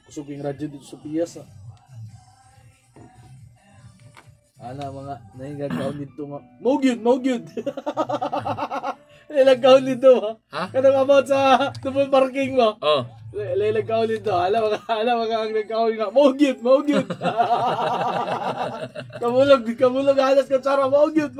Kusog yung radyo dito sa Pias. Ana mga nahingagaw dito nga. Mogyud. Nilagaw dito ha? Kanang about sa double parking mo. Oh. Nilagaw dito. Ala mga ang nagkaw nga. Mogyud. Kamulog halas ka tsara. Mogyud.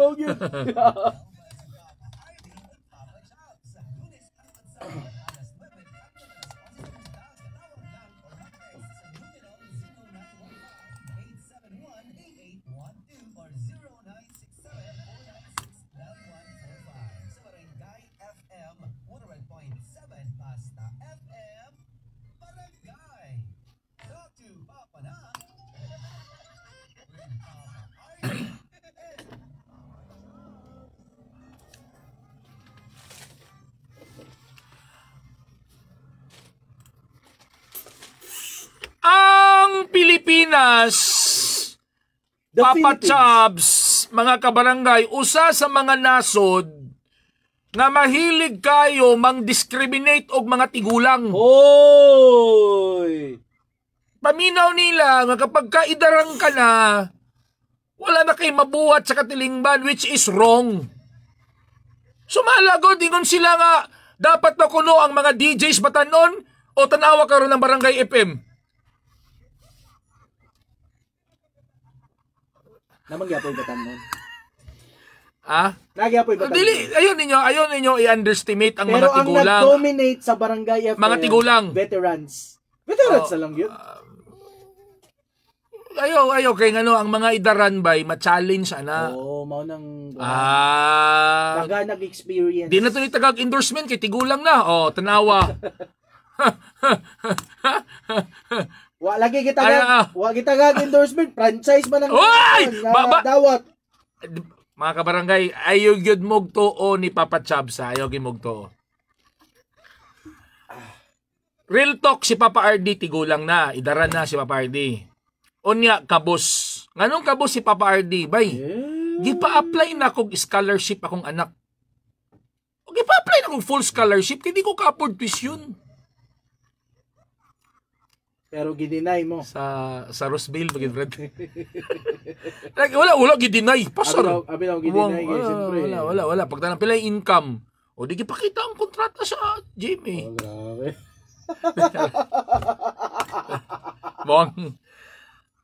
Ang Pilipinas, Papa Chubs, mga kabarangay, usa sa mga nasod nga mahilig kayo mang-discriminate og mga tigulang. Hoy! Paminaw nila nga kapag kaidarang ka na, wala na kay mabuhat sa katilingban, which is wrong. Sumalagod, ingon sila nga, dapat na kuno ang mga DJs batanon o tanawa karon ng Barangay FM. Namangyapoy batanon. Nagyapoy batanon. Dili, ayaw ninyo i-underestimate ang mga tigulang. Pero ang nag-dominate sa Barangay FM, mga tigulang. Veterans na lang yun. Ayaw kay ngano ang mga idaran bay ma-challenge ana. Mao nang taga nag-experience. Di na to ni tagag endorsement kay tigulang na. Tanawa. Wa kita endorsement, franchise man ang dawat. Mga kabarangay, ayaw gyud mog tuo ni Papa Chubs, ayaw gyud mog tuo. Real talk, si Papa RD tigulang na, idaran na si Papa RD. Unya kabos. Nganong kabos si Papa RD, bay? Gipa-apply na kog scholarship akong anak. Gipa-apply na kog full scholarship, kay di ko ka-afford tuition. Pero gidinay mo. Sa Roseville, pagin Fred. wala gidinay. Pasar. Abi daw gidinay, siyempre. Wala. Pagtanang pila yung income. O, di gipakita ang kontrata sa Jimmy. Grabe.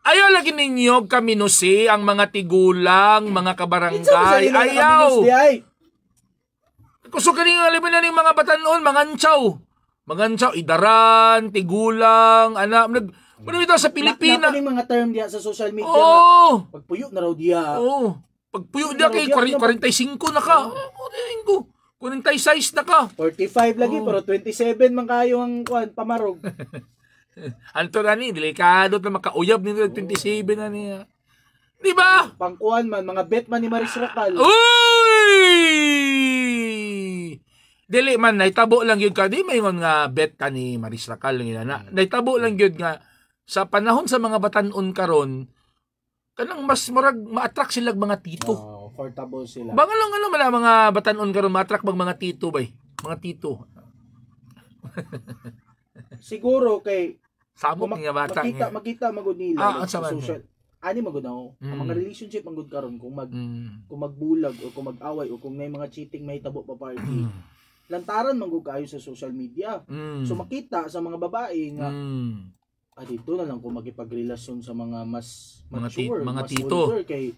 Ayaw lagi ninyo kaminusi ang mga tigulang, mga kabarangay. Ayaw. Kusog ka ninyo, alimin na ng mga batanon, mga anchaw. Mga idaran, tigulang, anak. Ano ito sa Pilipinas? Napaning mga term diya sa social media. Pagpuyo na raw diya. Pagpuyo diya kay 45 na ka. 46 na ka. 45 lagi, pero 27 man kayo ang pamarog. Anto na ni, delikado na makauyab nito 27 na niya. Di ba? Pangkuhan man, mga bet man ni Maris Racal. Dili man, naitabo lang yun ka. Di may nga bet ka ni Maris Racal. Naitabo lang yun nga. Sa panahon sa mga batanon karon, kanang mas ma-attract sila mga tito. Comfortable sila. Banga lang mga batanon karon ma-attract mga tito bay. Mga tito. Siguro kay samok nga bata. Makita magud nila sa social. Ani magud ang mga relationship magud karon kung magbulag o kung mag-away o kung may mga cheating mahitabo pa party. Lantaran manggug kayo sa social media. So makita sa mga babae nga dito na lang kung makipagrelasyon sa mga mas mature, mga mas tito kay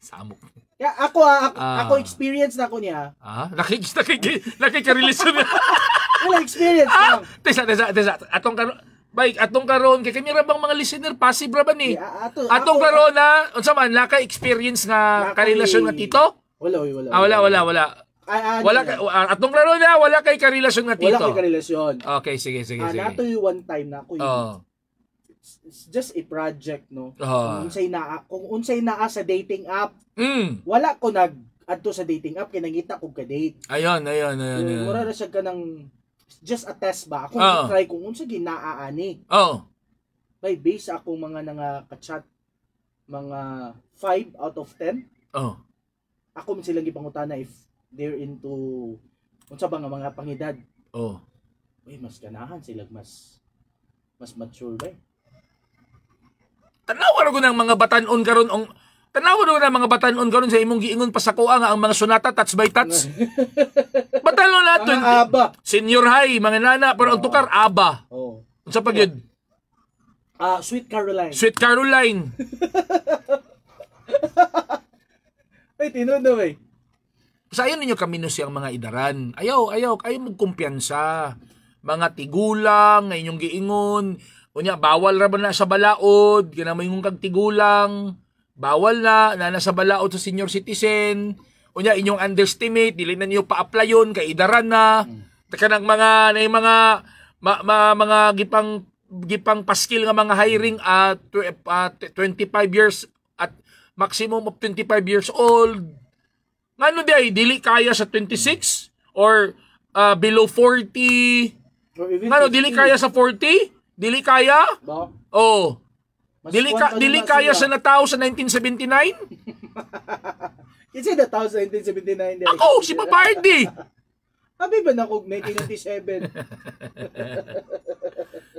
samok. Kaya ako experience na ko niya. Nakikarelasyon na. Wala experience lang. Tesa. Atong karon kay kami ra bang mga listener passive ra ba ni? Atong ako, karon na unsa man naka experience nga karelasyon nga tito? Wala. Wala. Atong karon na wala kay karelasyon nga tito. Wala kay karelasyon. Okay, sige. Nato yung one time na ako it's just a project, no? Kung unsay naa sa dating app. Wala ko adto sa dating app kay nangita ko ka-date. Ayun. Mura na siya kanang just a test ba? Ako try kung unsa ginaaani. By base akong mga ka-chat mga 5 out of 10. Ako man silang gipangutana if they're into unsa ba nga mga pangedad. Uy, mas ganahan sila mas Mas mature ba? Tanawa ko ng mga batanon karon tanawa ko ng mga batanon karon sa imong giingon pa sa kuha nga ang mga sonata touch by touch. Batanon naton. ABBA. Senior high, mga nana pero ang tukar ABBA. Oh. Unsa pa gyud? Sweet Caroline. Sweet Caroline. Ay, tinundo eh. Sa ayaw ninyo kaminos ang mga idaran. Ayaw mo kumpiyansa. Mga tigulang, nga inyong giingon. Unya, bawal ra ba na sa balaod? Kaya may kag tigulang. Bawal na nasa balaod sa senior citizen. Unya, inyong underestimate, dili na niyo pa-applyon, kay idaran na. Kanang mga gipang paskil nga mga hiring at 25 years at maximum of 25 years old. Ngano di ay dili kaya sa 26 or below 40? Ngano dili kaya sa 40? Dili kaya? Ba? Oh. Mas Dili kaya sa natao sa 1979? Kasi na tao sa 1979. Ako si Papa RD. Habi ba na kog 1997?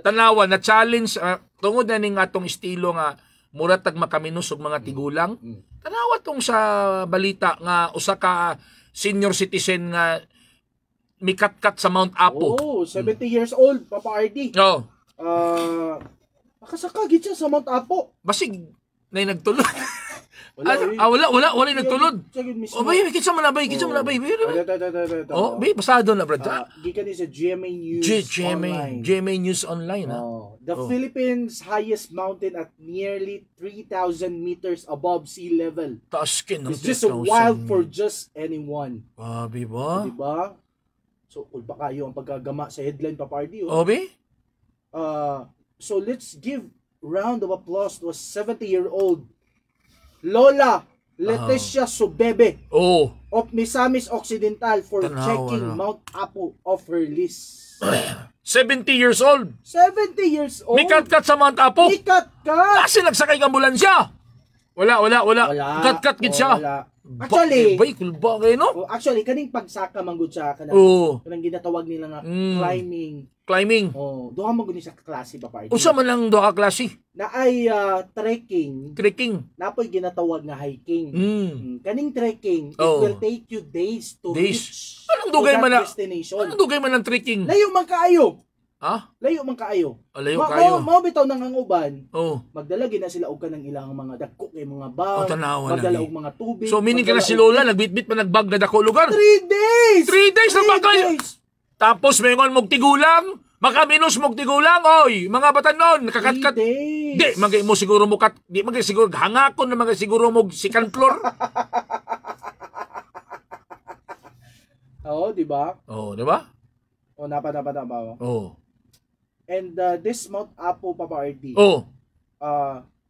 Tanawa na challenge tungod na ning atong estilo nga mura tag makaminos og mga tigulang. Tanawa tong sa balita nga usa ka senior citizen nga mikatkat sa Mount Apo. Oh, 70 years old, Papa RD. Oh. Nakasaka gid siya sa Mount Apo. Basig na nagtulod. Wala, wala nagtulod. Oh, bay, kitsa man na bay. Oh, bay, pasado na brad. Gikan ni sa GMA News Online. GMA News Online, ha. The Philippines' highest mountain at nearly 3,000 meters above sea level. Taas kin ng It's just wild for just anyone. Babi ba? Diba? So, ulpa kayo ang pagkagama sa headline, Papa RD. Oh, bay? So, let's give round of applause to a 70-year-old Lola Leticia Subebe of Misamis Occidental for checking Mount Apo off her list. 70 years old. 70 years old? Mikatkat sa Mount Apo? Mikatkat! Kasi nagsakay ng ambulansya. Wala. Katkat gid siya. Wala. Actually, kulba kayo, no? Actually, kaning pagsaka manggod sa kanang ginatawag nila nga climbing. Duha man gud sa klase pa party. Usa man lang duha ka klase? Na ay trekking. Napoy ginatawag nga hiking. Kaning trekking, it will take you days to reach. Anong dugay man na destination? Anong dugay man ang trekking? Layo man kaayo. Ha? Layo man kaayo. Layo kayo. Mao bitaw nang ang uban. Magdala gina sila og kanang ilang mga dagko kay mga bag. Magdala og mga tubig. So meaning kana si Lola nagbitbit pa nagbag na dako lugar. 3 days. 3 days na bagay. Tapos mayingon mog tigulang, makaminos mog tigulang, oy, mga batanon, nakakatkat. Di, magay mo siguro mo di magay siguro hangakon na magay siguro mog second floor. Di ba? Di ba? Napa. And this Mount Apo, Papa RD,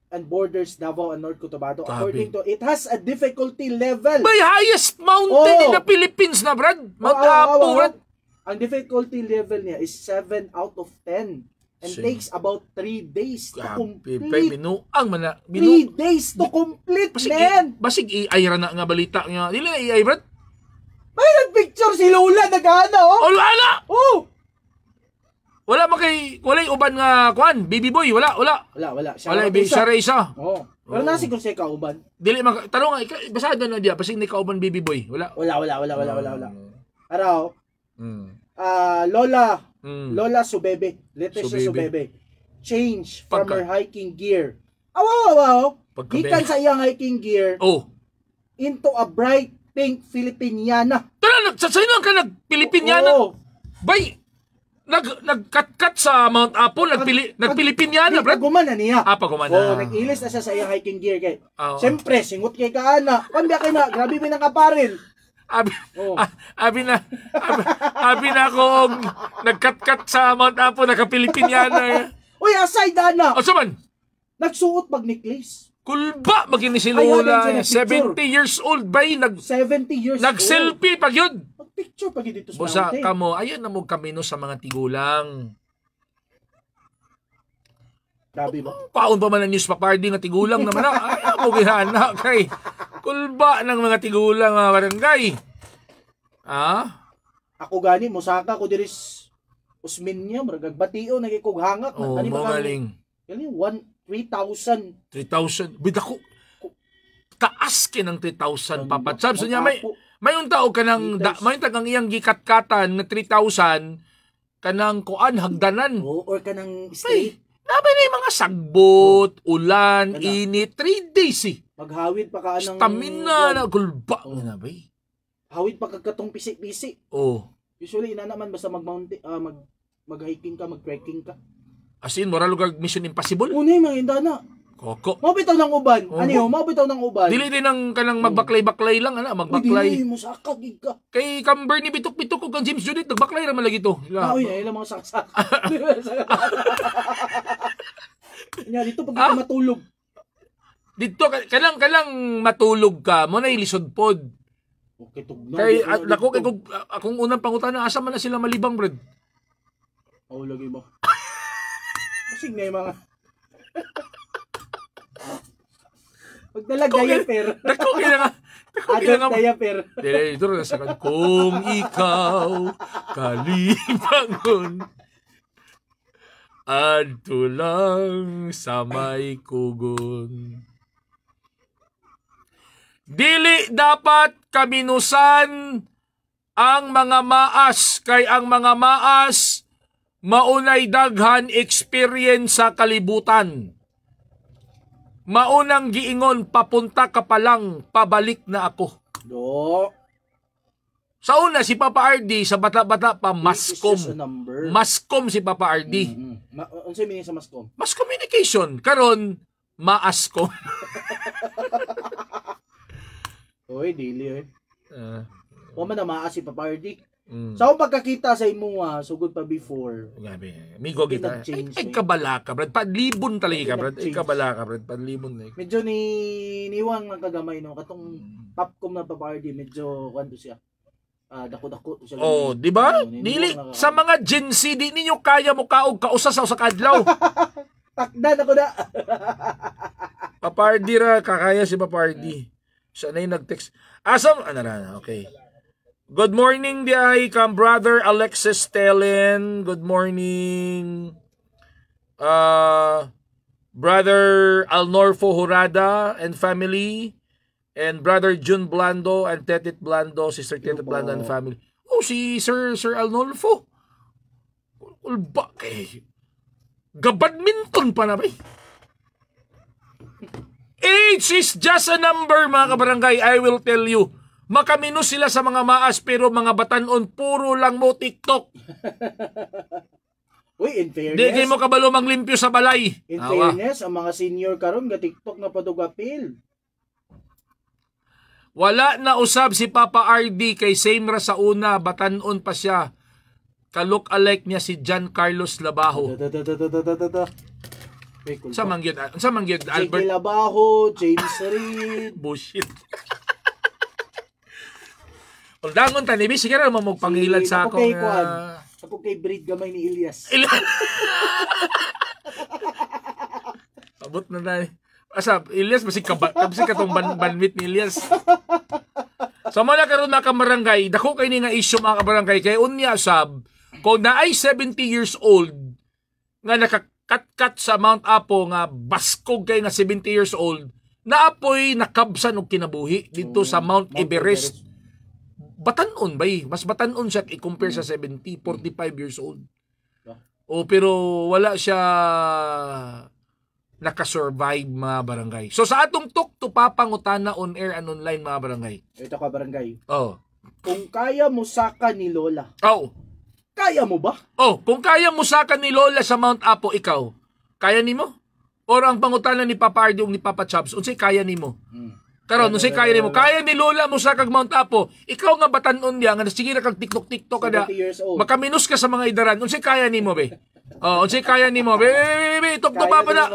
and borders Davao and North Cotabato, according to, it has a difficulty level. May highest mountain in the Philippines na, Brad. Mount Apo, Brad. Ang difficulty level niya is 7 out of 10. And takes about 3 days to complete. 3 days to complete, man. Basig i-ayra na nga balita nga. Dili na i-ay, Brad. May nag-picture si Lola, nag-ana, Wala! Wala uban nga kuan, baby boy, wala. Wala. Wala isa. Pero nasi ko siya kauban. Dili tanong basado na dia, pasig ni kauban baby boy. Wala. Araw. Lola Subebe, Leticia Subebe. Change from her hiking gear. Gikan sa iyang hiking gear. Into a bright pink Filipiniana. Sa sino ka nag-Filipiniana? Bay, nagkatkat sa Mount Apo, nagpilipiniana, Brad. Pagumanan niya. Pagumanan. Nag-ilis na siya sa iyang hiking gear kay. Siyempre, singot kay kaana. Kambya kay na, grabe may nakaparil. Abi na ako nagkatkat sa Mount Apo, nagpilipiniana. Uy, aside ana. Saman? Nagsuot mag-necklace. Kulba, magini si Lola. 70 years old ba? 70 years old. Nag-selfie pag yun. Picture pag dito sa Busa kamo, ayun na mo kamino sa mga tigulang. Grabe ba? Paon pa man ang news papardi nga tigulang naman na. Ayaw mo gihana kay kulba ng mga tigulang mga barangay. Ako gani, musaka ko diris usmin niya, marag batio, nagikog hangak. Oh, magaling. Kani, 3,000. 3,000. Bidako. Taas kinang 3,000, Papa Chab. So niya, may tao ka ng, may tagang iyang gikatkatan na 3,000, kanang kuan, hagdanan. Or kanang state. Nabi na yung mga sagbot, ulan, init, 3 days eh. Maghawid pa ka ng... Stamina na, gulba. Nabi. Hawid pa kagkatong pisi-pisi. Usually, ina naman, basta mag-hiking ka, mag-trekking ka. As in, mura lugar Mission Impossible? Unay, mga indana. Koko. Mabitaw ng uban. Ano yun? Mabitaw ng uban. Dili din ang kanang magbaklay-baklay lang, magbaklay. Dili mo sakag, ka. Kay Camber ni Bitok-Bitok kung James Judith, nagbaklay naman lagi to. Uy, ilang mga saksak. Kanya, dito pag kita matulog. Dito, kalang matulog ka, mo na ilisod pod. Okay, tugnaw. Kay, akong unang pangutana, asa man na sila malibang, Brad? Lagi ba? Masig na yung mga... Pagdalag diaper. Dako kaya nga. Adult diaper. Ito na sa kan. Kung ikaw kalibangon, adto lang sa may kugon. Dili dapat kaminusan ang mga maas, kay ang mga maas maunay daghan experience sa kalibutan. Maunang giingon, papunta ka pa lang, pabalik na ako. Sa una, si Papa RD, sa bata-bata pa, mascom. Mascom si Papa RD. Ano siya meaning sa mascom? Mass communication. Karon, maascom. Oy, dili man na maas si Papa RD. Sa akong pagkakita sa imo sugod pa before. Gabi. Migo kita. Ay kabala ka, Brad. Padlibon talaga ka, Brad. Ay kabala ka, Brad. Padlibon na. Medyo niwang ng kagamay, no? Katong popcom na Papa RD, medyo kwanto siya. Dako-dako siya. Di ba? Dili sa mga Gen Z, di ninyo kaya mo kaog kausas sa kadlaw. Takdan ako na. Papa RD ra, kakaya si Papa RD. Siya na yung nag-text. Asam, okay. Good morning, diay kam brother Alexis Telen. Good morning. Brother Alnorfo Jurada and family. And brother Jun Blando and Tetit Blando, sister Tetit Blando and family. Oh, si Sir Alnorfo. Ulba kay. Gabadminton pa na ba? Age is just a number, mga kabarangay. I will tell you. Makaminos sila sa mga maas, pero mga batanon, puro lang mo TikTok. Uy, in fairness. Di kayo mo kabalo manglimpyo sa balay. In fairness, ang mga senior karon ga TikTok na padugapil. Wala na usab si Papa RD kay same ra sa una, batanon pa siya. Ka-look alike niya si John Carlos Labajo. Sa mangyod Albert Labajo, James Reid. Bullshit. Dangon tanibi, sige na naman magpangilan sa ako. Ako kay breed gamay ni Ilyas. Abot na tayo. Asa, Ilyas, masig katong banwit ni Ilyas. So, mala karon na kamarangay, dako kayo nga issue mga kabarangay, kay unya sab, kung na ay 70 years old, nga nakakat-kat sa Mount Apo, nga baskog kay nga 70 years old, naapoy nakabsan og kinabuhi dito sa Mount Everest. Batanon ba mas batanon siya i-compare sa 70, 45 years old. Pero wala siya nakasurvive mga barangay. So sa atong Talk to Papa ngutana on air and online mga barangay. Ito ka barangay. Kung kaya mo saka ni Lola. Kaya mo ba? Kung kaya mo saka ni Lola sa Mount Apo, ikaw, kaya nimo? Or ang pangutana ni Papa Ardi ni Papa Chops, unsay kaya nimo? Karon unsay kaya nimo? Kaya ni Lola mo sa kag Mount Apo. Ikaw nga batanon diya nga sige ra kag TikTok kada. Makaminos ka sa mga idaran. Unsay kaya nimo be? Unsay kaya nimo? Be, Talk to Papa na.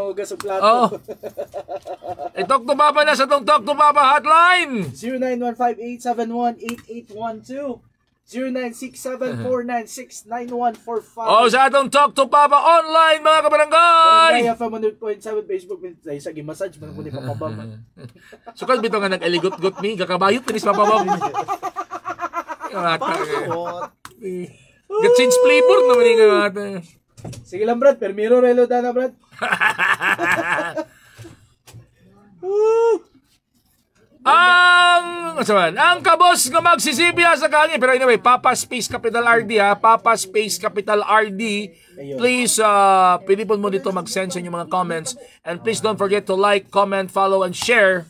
Talk to Papa na sa tong Talk to Papa hotline. 0915-871-8812. 0967-496-9145. Sa atong Talk to Papa online mga kabarangay. Barangay FM 100.7 Facebook page sa gi-massage man ko ni Papa Bam. Sukad bitaw nga nag-aligot-got mi, gakabayot ni Papa Bam. Change flavor naman yung mga Sige lang, Brad. Permiro relo na, Brad. Ang kabos nga magsisibya sa kanya. Pero anyway, Papa Space Capital RD ha. Papa Space Capital RD. Please, pinipon mo dito mag-send sa inyong mga comments. And please don't forget to like, comment, follow, and share.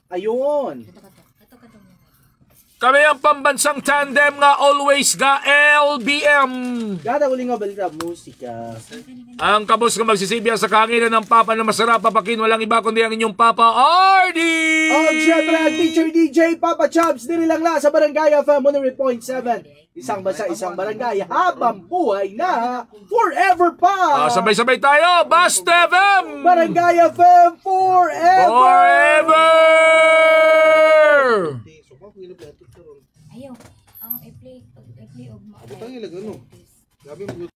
Ayun. Kami ang pambansang tandem nga always ga LBM. Gada uli nga balita musika. Ang kabos nga magsisibya sa kanginan ng Papa na masarap papakin. Walang iba kundi ang inyong Papa RD. Oh, syempre ang teacher DJ Papa Chubs diri lang na sa Barangay FM 100.7. Isang bansa, isang barangay habang buhay na forever pa. Sabay-sabay tayo. Basta FM. Barangay FM forever. Forever. Ayaw, ang i-play og ma. Butang ilag ano. Grabe mo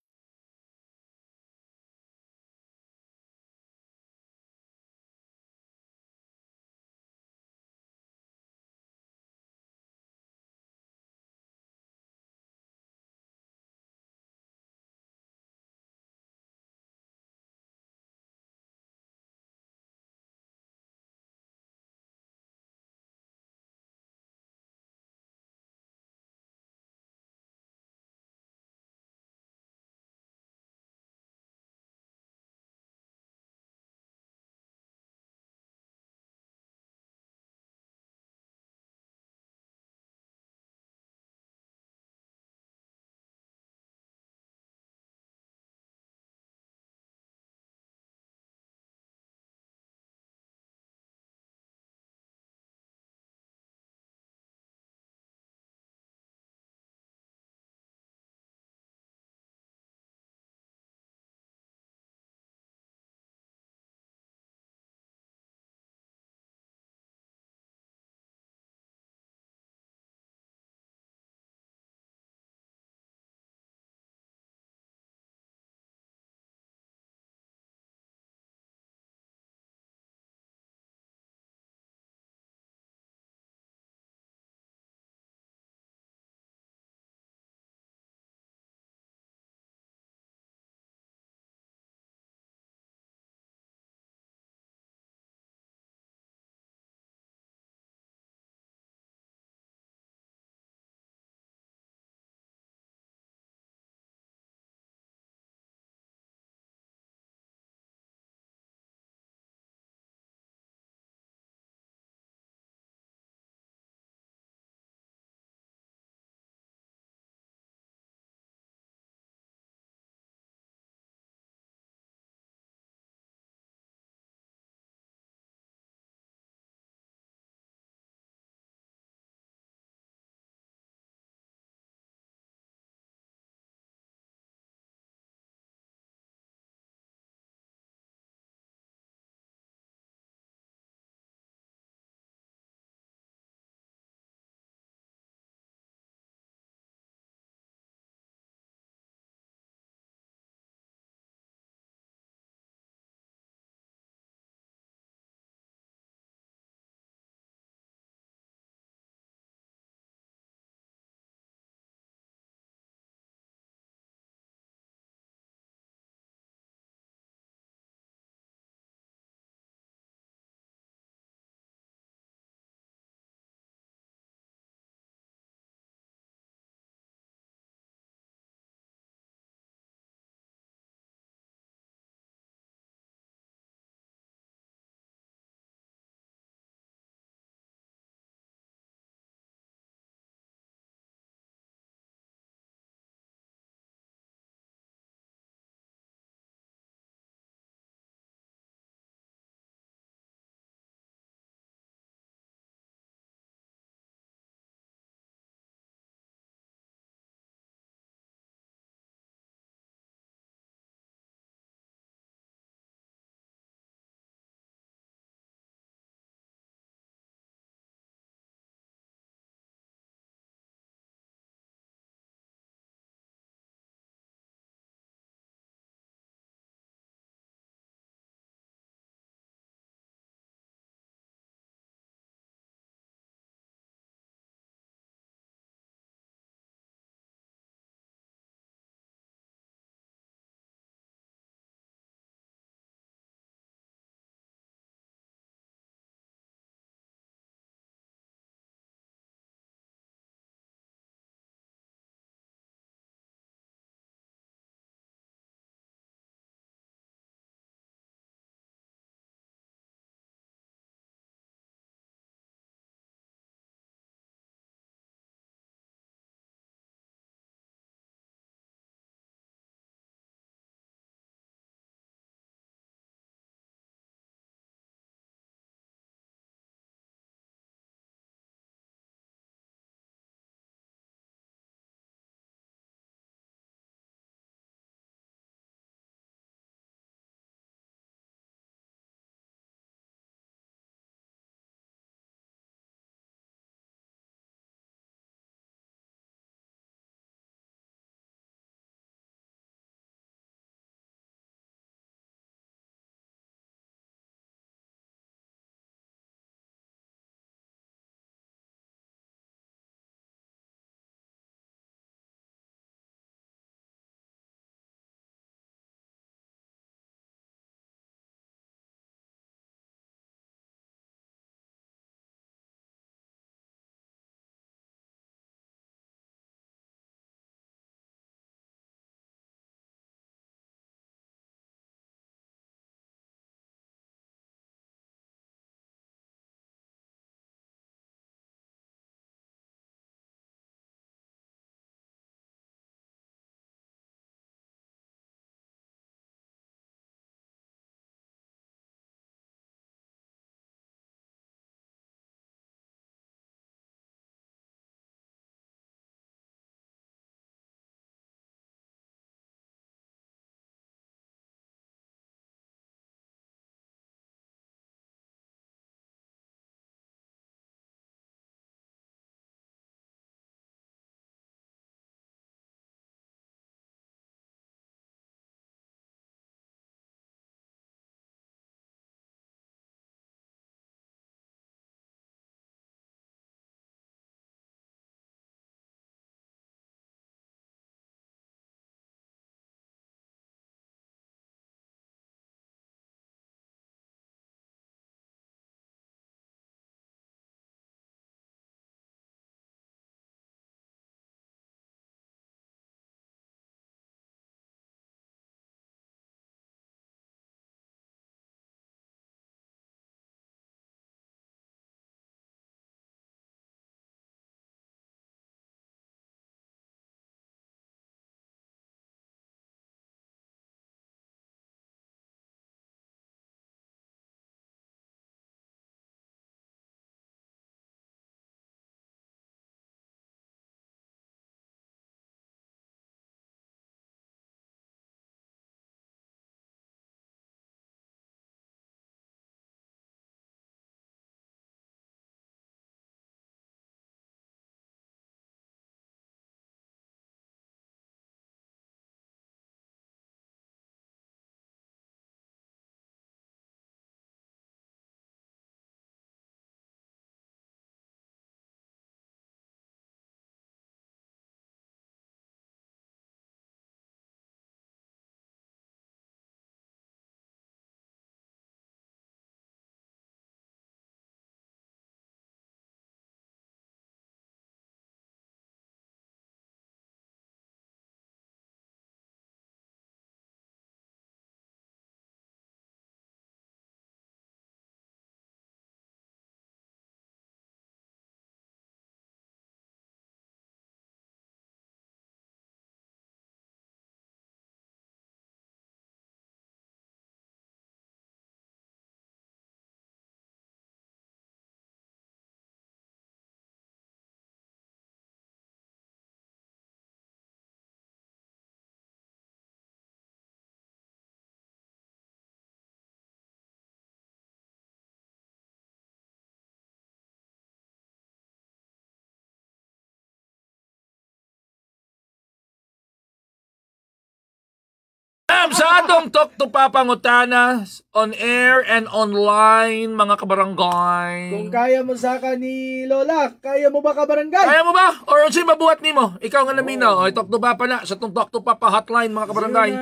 sa atong Talk to Papa ngutana on air and online, mga kabarangay. Kung kaya mo saka ni Lola, kaya mo ba kabarangay? Kaya mo ba? Or unsay mabuhat nimo? Ikaw nga naminaw. Oy, Talk to Papa na sa atong Talk to Papa hotline, mga kabarangay.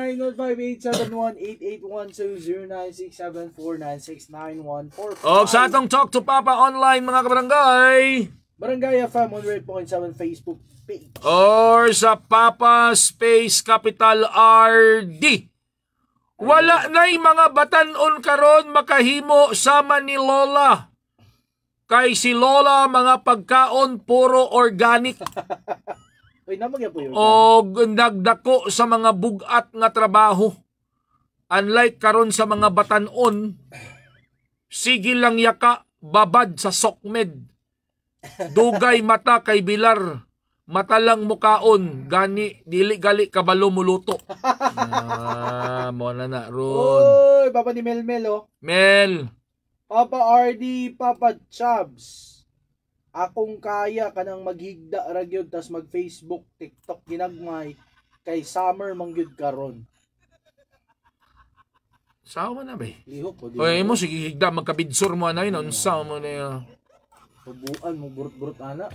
0905-871-0967-4969-145. O sa atong Talk to Papa online, mga kabarangay. Barangay FM 100.7 Facebook page. Or sa Papa Space Capital RD. Wala na'y mga batanon karon makahimo sama ni Lola. Kay si Lola mga pagkaon puro organic. Uy, namagyan po yun. O nagdako sa mga bugat nga trabaho. Unlike karon sa mga batanon, sige lang yaka babad sa sokmed. Dugay mata kay bilar. Mata lang mukaon, gani, dili gali kabalo muluto. Mo na ron. Oy, Papa ni Mel oh. Mel. Papa RD, Papa Chubs. Akong kaya kanang maghigda ra gyud tas mag Facebook, TikTok ginagmay kay summer mangyud karon. Sawa na ba? Lihok po. Oy, mo sige higda magkabidsor mo anay non sa mo na. Tubuan mo burot-burot ana.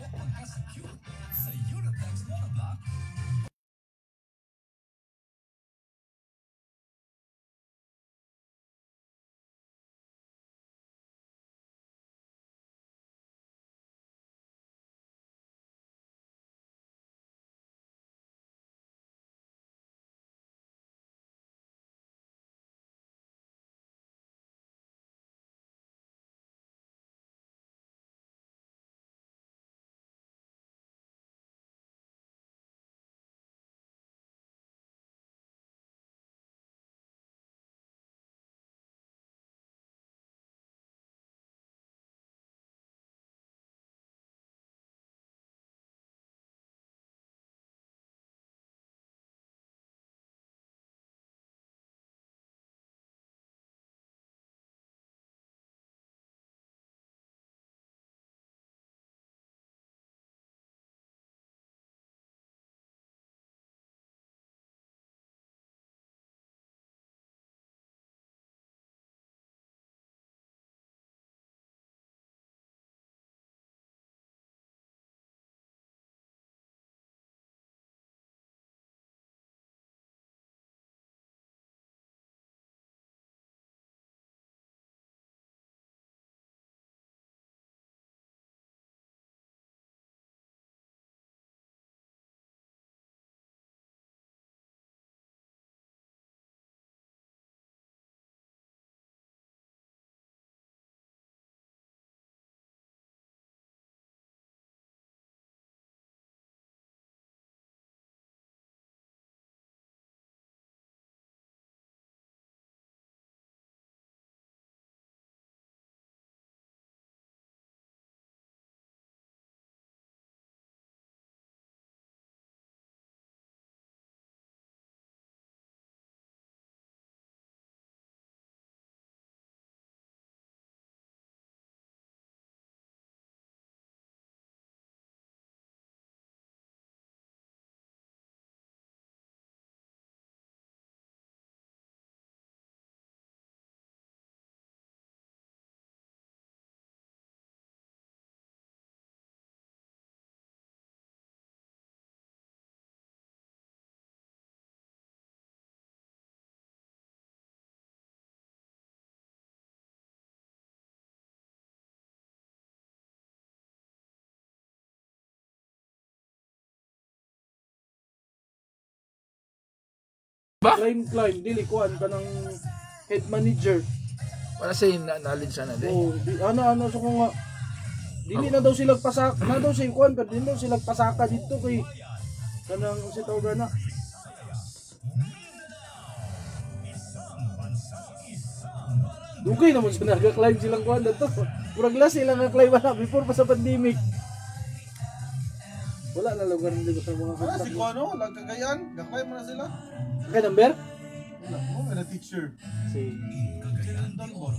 Ba? Climb, dili kuan ka ng head manager. Para sa knowledge sana din. Oh, ano so kung nga dili na daw sila pasaka, na daw sila kuan, pero dili daw sila pasaka dito kay kanang si tawag na. Dugay naman sila nag-climb silang kuan dito. Murag last sila nga-climb na before pa sa pandemic. Wala na lugar dito sa mga Wala si Kuano, lang Cagayan, gakay mo na sila. Kay number? Wala mo, may na-teacher. Si Doon mo.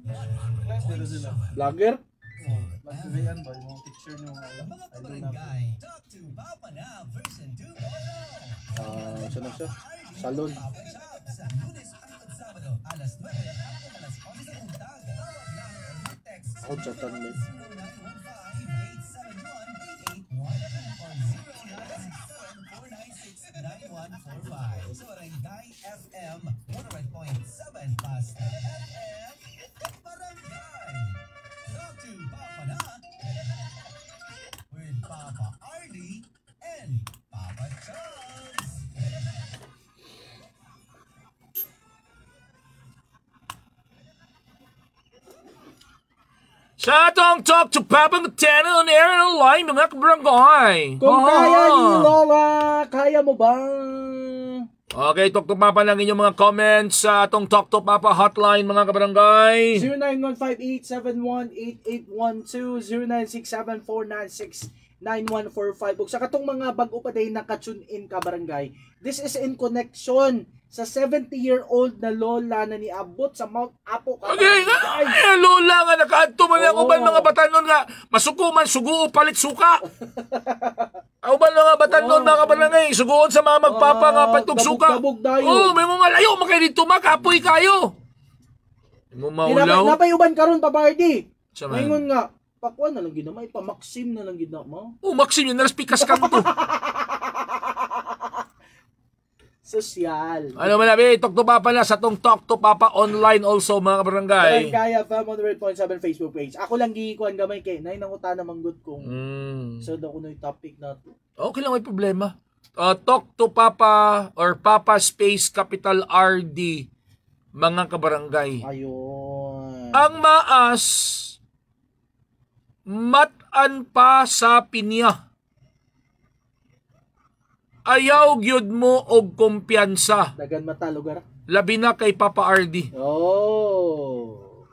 Gakay na sila. vlogger? Oh, lang Cagayan ba, yung mga teacher niyo mga idol natin. Sana siya. Salon. Ako chatan mo. Barangay FM 100.7 Basta FM Barangay. Talk to Papa na with Papa Ardy and Papa Charles. Sa atong Talk to Papa Matano on air and online mga kabarangay. Kung kaya ni Lola, kaya mo bang? Okay, Talk to Papa lang inyong mga comments sa atong Talk to Papa hotline mga kabarangay. 0915-881-2, 0967-496-9145. Ug sa katong mga bago pa day naka-tune in ka barangay, this is in connection sa 70-year-old na lola na niabot sa Mount Apo. Okay, ay, lola nga nakaadto man ang uban mga batanon nga masukuman suguo palit suka. Uban mga batanon mga kabarangay suguon sa mga magpapa nga patug suka. Oh, may mga layo makay dito makapoy kayo. Mo maulaw. Napayuban karon pa Bardi. Sama. Ingon nga, pakwan na lang ginamay, pa-Maxim na lang ginama. Oh, Maxim yun, naraspikas ka to. Sosyal. Ano man nabi, Talk to Papa na sa tong Talk to Papa online also mga kabarangay. Barangay FM 100.7 Facebook page. Ako lang gikuan gamay kay nay nanguta na manggod kong. So daw ko na yung topic na to. Okay lang, may problema. Talk to Papa or Papa Space Capital RD mga kabarangay. Ayun. Ang maas matan pa sa pinya. Ayaw gyud mo og kumpiyansa. Dagan mata lugar. Labi na kay Papa RD. Oh.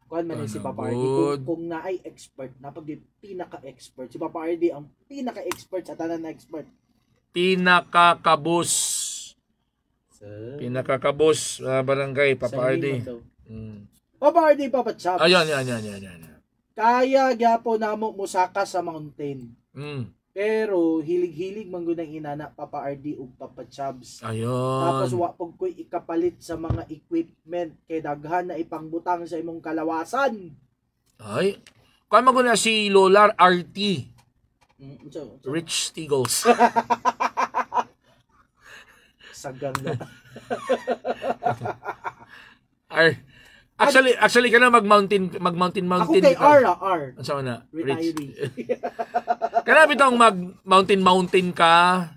Kuan man si Papa RD kung naay expert, napag pinaka-expert. Si Papa RD ang pinaka-expert sa tanan na expert. Pinakakabos. Pinakakabos barangay Papa RD. Papa RD, Papa Chops. Ayan. Kaya gyapon namo musaka sa mountain. Pero hilig-hilig man gud ang inana Papa RD ug Papa Chops. Ayun. Tapos wa pug koy ikapalit sa mga equipment kay daghan na ipangbutang sa imong kalawasan. Ay. Kuan man na si Lola RT. Rich Stiggles. Sagang na. Actually kana mag-mountain. Ako kay R. Ano sa na? Retiree. Kana bitong mag-mountain ka.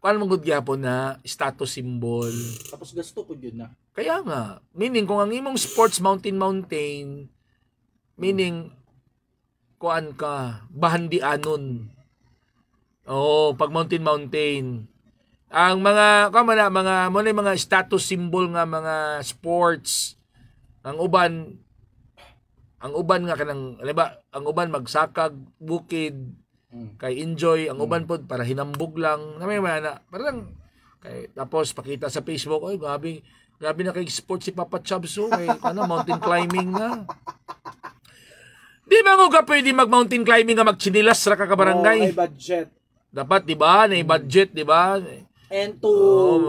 Kuan man gud gyapon na status symbol. Tapos gasto ko yun na. Kaya nga, meaning kung ang imong sports mountain, meaning kuan ka, bahandianon. Oo, pag mountain. Ang mga mga status symbol nga mga sports, ang uban nga kanang ang uban magsakag bukid kay enjoy, ang uban pod para hinambog lang na may mana parang kay tapos pakita sa Facebook, oy grabe na kay sports si Papa Chops kay mountain climbing nga. Di ba nga pwede mag-mountain climbing nga magchinilas ra ka barangay? May budget. Dapat di ba? May budget, di ba? And to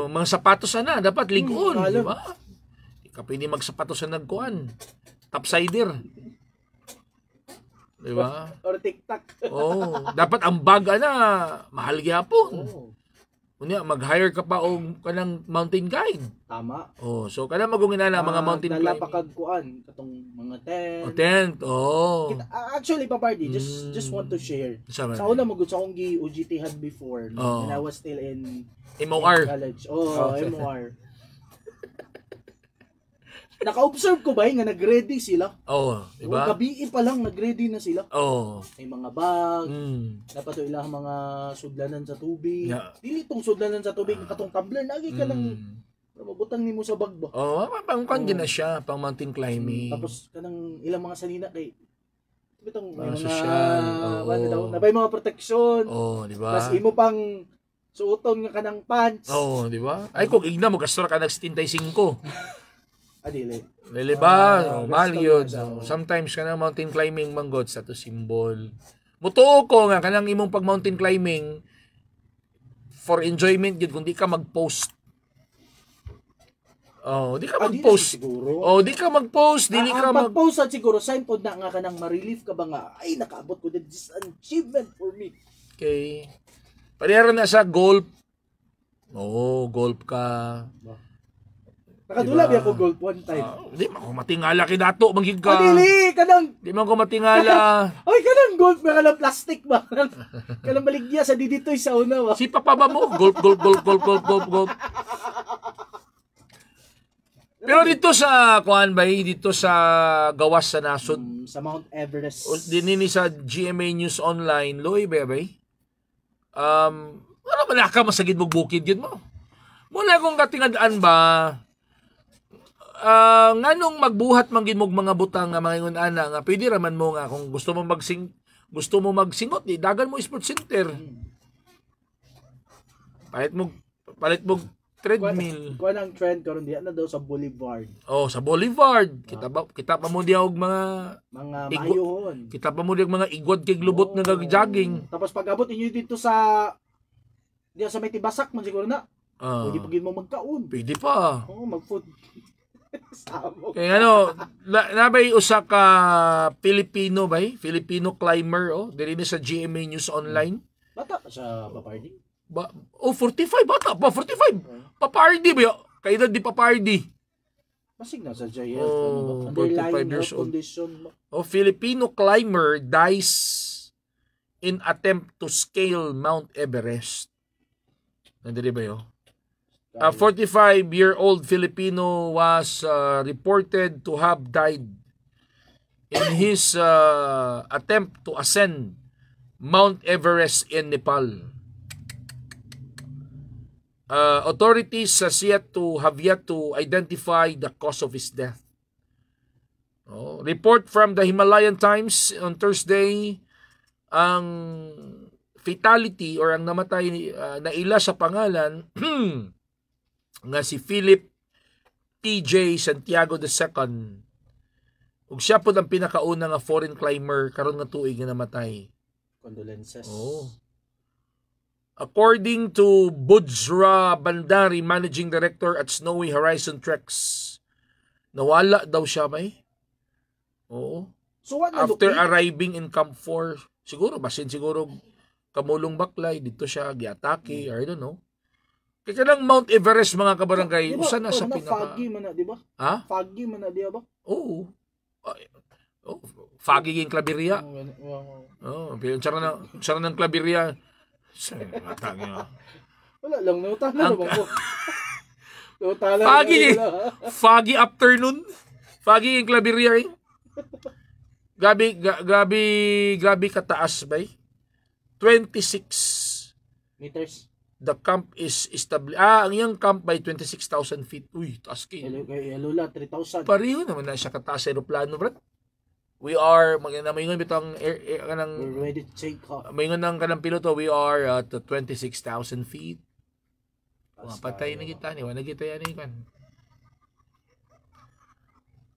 mga sapatos na dapat ligon, di ba? Di ka pwede magsapatos na nagkuan. Topsider. Di ba? Or TikTok. Dapat ang baga na mahal gyapon. Unya mag-hire ka pa og kanang mountain guide. Tama. So kada magungina na mga mountain climbing. Dala climbing. pa kag kuan katong mga tent. Tent. Actually Papa RD, just want to share. Sa una magud sa akong gi-UGT-han before when I was still in MOR. College. MOR. Naka-observe ko ba nga nag-ready sila? Diba? Gabi pa lang nag-ready na sila. May mga bag, dapat to ilang mga sudlanan sa tubig. Dili tong sudlanan sa tubig katong tumbler lagi ka lang mabutang nimo sa bag ba. Pang na siya, pang mountain climbing. Tapos kanang ilang mga salina kay bitong mga social. Nabay mga proteksyon. Di ba? Mas imo pang suoton nga kanang pants. Di ba? Ay kung igna mo gastor ka nag 75. Dili. Dili ba? Mahal yun. Sometimes kanang mountain climbing manggod status symbol. Mutuo ko nga kanang imong pag mountain climbing for enjoyment yun kung di ka mag-post. Oh, di ka Di na mag-post. siguro. Oh, di ka mag-post, dili ka mag pag-post at siguro sign po na nga ka nang ma-relief ka ba nga, ay nakaabot ko din, this is an achievement for me. Okay. Parehara na sa golf. Oo, golf ka. Nakadula Diba? ako golf one time. Di man ko matingala kinato manggig ka. Dili kanang Di man ko matingala. ay kanang golf nga kanang plastic ba? Kanang baligya sa diditoy sa una ba? Si papa ba mo? Golf. Pero dito sa kuan ba, dito sa gawas sa nasod, Sa Mount Everest. dinini sa GMA News Online, loy ba bay? Ano ba naka masagid mo bukid yun mo? Muna kung katingadaan ba, nganong magbuhat manggid mo mga butang nga mga ingon ana nga pwede raman mo nga kung gusto mo magsingot di dagan mo sports center. Palit mo treadmill. Kuan ang trend karon diha na daw sa Boulevard. Oh, sa Boulevard. Kita pa mo diya og mga Maayohon. kita pa mo diya og mga igwad kay lubot nga jogging. Tapos pag abot inyo dito sa diya sa may tibasak man siguro na. Pwede pagin mo magkaon. Pwede pa. Oo, mag-food. Samo. Kaya nabay usa ka Filipino Filipino climber diri ni sa GMA News Online. Bata pa siya papardi. 45 bata pa 45. Papardi ba? Kay edad di papardi. Masig na sa JS. Oh, Underlying 45 years health old. condition. Filipino climber dies in attempt to scale Mount Everest. Nandito ba yun? A 45-year-old Filipino was reported to have died in his attempt to ascend Mount Everest in Nepal. Authorities have yet to identify the cause of his death. Report from the Himalayan Times on Thursday, ang fatality or ang namatay na ila sa pangalan nga si Philip T.J. Santiago II. Ug siya po ang pinakauna nga foreign climber karon nga tuig nga namatay. Condolences. According to Bujra Bandari, Managing Director at Snowy Horizon Treks, nawala daw siya So what after arriving in Camp 4, siguro kamulong baklay, dito siya giatake, or I don't know. Kaya kanang Mount Everest mga kabarangay, diba, usa na sa pinaka... Foggy man na, di ba? Ha? Foggy man na, di ba? Oo. Foggy yung Claveria. Pero sara ng Claveria. Wala lang, nautala naman ko. Foggy afternoon. Foggy yung Claveria eh. Gabi kataas ba 26 meters. The camp is established. Ang iyang camp by 26,000 feet. Uy, taas kayo. Lula, 3,000. Pareho naman na siya kataas sa aeroplano, brad. We are, mayngon bitang we're ready to take off. Mayngon ng kanang piloto, we are at 26,000 feet. Patay na kita ni, wala kita yan kan.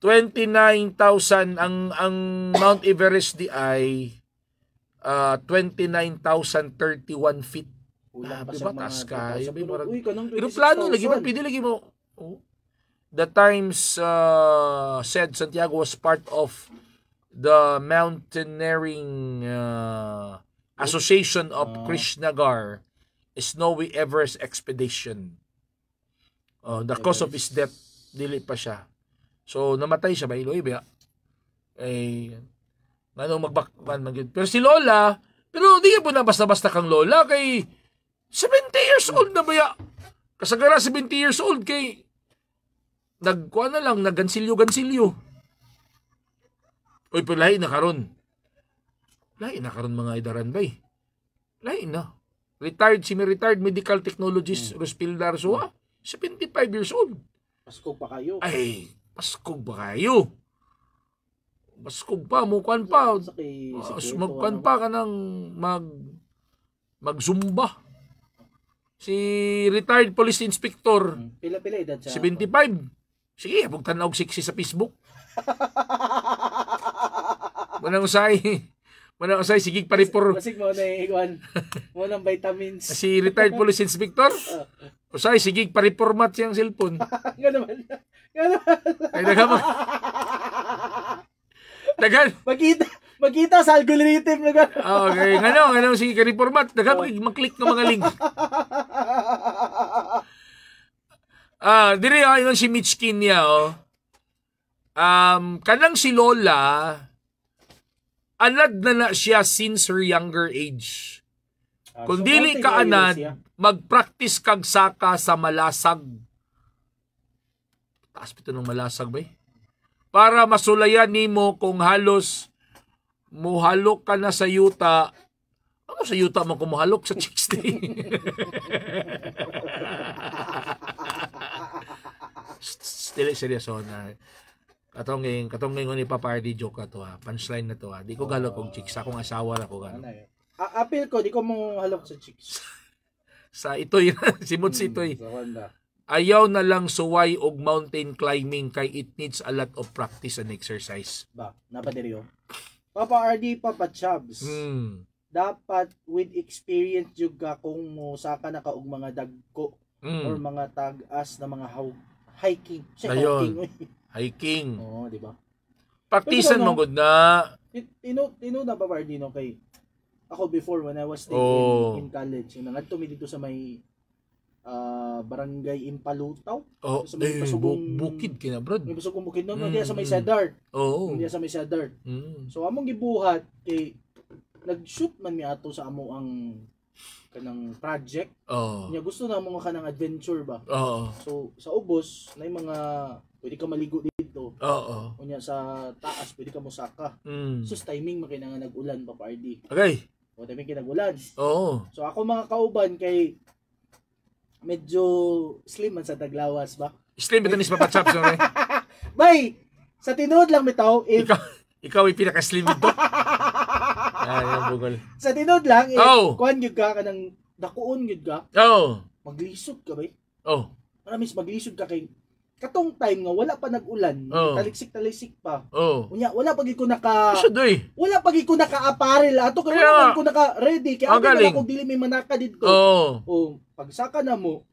29,000 ang Mount Everest di ay 29,031 feet. Diba taas ka? Aeroplano lagi mo, pwede lagi mo. The Times said Santiago was part of the Mountaineering Association of Krishnagar Snowy Everest Expedition. The cause of his death, dili pa siya. So, namatay siya ba? Iloy ba? Pero si Lola, pero di po na basta-basta kang Lola kay 70 years old na ba ya? Kasagara 70 years old kay naggansilyo. Uy, pero lahi na karon. Lahi na karon mga idaran bay. Lahi na. Semi-retired medical technologist Rospildar Soa, 75 years old. Paskog pa kayo. Ay, paskog ba kayo? Paskog pa, mukuan pa. Magkuan pa ka ng mag-zumba. Si retired police inspector. Pila edad siya? 75. Sige, huwag tanaw 60 sa Facebook. Mana usay sigig paripor. Basig mo na iguan. Mo ng vitamins. Si retired police inspector. Usay sigig paripormat siyang cellphone. Nga naman. Nga naman. Ay dagan. Magkita sa algorithm na gano'n. Okay, ngano sige ka-reformat. Dagan mag-click ng mga link. Diri ayun si Mitchkin niya, kanang si Lola, anad na siya since her younger age. Kung dili ka anad, mag-practice kag saka sa malasag. Taas pito ng malasag ba? Para masulayan nimo kung halos muhalok ka na sa yuta. Ano sa yuta mo kung muhalok sa chicks day? Dili seryoso na. Katong ngayon ni Papa RD joke na to ha. Punchline na to ha. Di ko galok kong chicks. Akong asawa na ko gano'n. Apil ko, di ko mo halok sa chicks. Sa itoy, simot si itoy. Ayaw na lang suway og mountain climbing kay it needs a lot of practice and exercise. Ba, napadiryo. Papa RD, Papa Chubs. Dapat with experience jud ka kung mo saka na ka og mga dagko or mga tag-as na mga hiking. Hiking. Oo, di ba? Praktisan mo gud na. Tino na Papa RD no kay ako before when I was staying in college, ngadto mi dito sa may barangay Impalutaw. So may bukid kina brad. May pasugong bukid no, diya sa may Cedar. Diya sa may Cedar. So among gibuhat kay nag-shoot man mi ato sa amo ang kanang project. Nya gusto na mo kanang adventure ba. So sa ubos nay mga pwede ka maligo dito. Unya sa taas pwede ka mosaka. So timing makinanga nag-ulan Papa RD. Okay. O timing kinag-ulan. So ako mga kauban kay medyo slim man sa taglawas ba? Slim bitaw ni Papa Chops no. Bay, sa tinuod lang bitaw if ikaw ay pinaka-slim dito. Bugol. Sa tinuod lang kuan gyud ka kanang dakuon gyud ka. Maglisod ka bay. Maramis maglisod ka kay katong time nga wala pa nag-ulan, taliksik pa. Unya wala pa gid ko wala pa gid ko naka-apparel ato kay wala pa ko naka-ready kay ako dili may manaka didto. Pagsaka na mo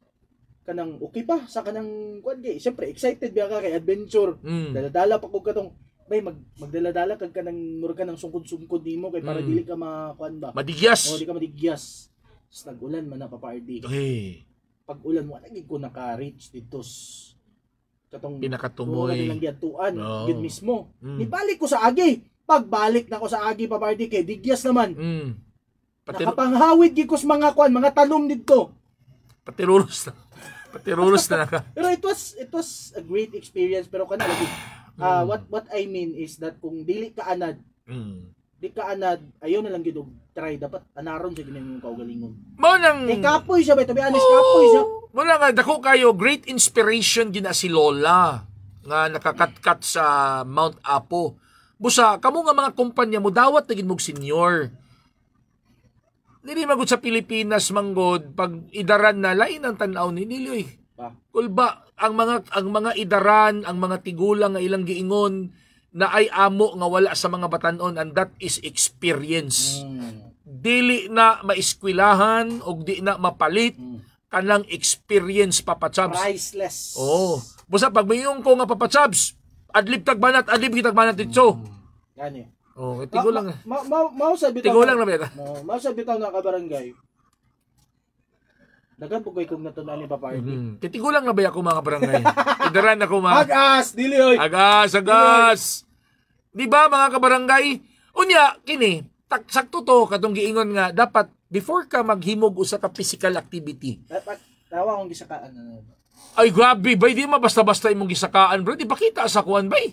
kanang okay pa sa kanang kuan kay syempre excited biya ka kay adventure. Daladala pa ko katong bay magdaladala kag kanang mura ka nang sungkod-sungkod nimo kay para dili ka makuan ba. Madigyas. Di ka madigyas. Nag-ulan man na Papa RD. Pag ulan mo lagi ko naka-reach dito katong pinakatumoy lang giatuan gid mismo. Nibalik ko sa agi. Pagbalik na ko sa agi Papa RD kay digyas naman. Nakapanghawid gid ko sa mga kuan, mga talom didto. Patirulos na naka. Pero it was a great experience pero kana lagi. What I mean is that kung dili ka anad, ayaw na lang gid og try dapat anaron sa ginang kaugalingon. Mao nang kapoy siya ba to be honest, kapoy siya. Mo nga dako kayo great inspiration gina si Lola nga nakakatkat sa Mount Apo. Busa kamo nga mga kumpanya mo dawat na gid mog senior. Dili magud sa Pilipinas manggod pag idaran na lain ang tan-aw ni Niloy. Kulba ang mga idaran, ang mga tigulang nga ilang giingon na ay amo nga wala sa mga batanon and that is experience. Dili na maeskwilahan og di na mapalit kanang experience Papa Chops. Priceless. Busa pag mayong ko nga Papa Chops, adlib tagbanat dito. Gani. Tigo lang. Mao sa bitaw. Tigo lang na beta. Mao sa bitaw na kabarangay. Dagan po kay kung natunan ni Papa RD. Titigo lang na ba ako mga barangay? Idaran ako mga. Agas, dili oy. Agas. Di ba mga kabarangay? Unya kini, sakto to katong giingon nga dapat before ka maghimog usa ka physical activity. Tawa kong gisakaan Ay grabe, bay di basta-basta imong gisakaan, bro. Di pakita sa kuan bay.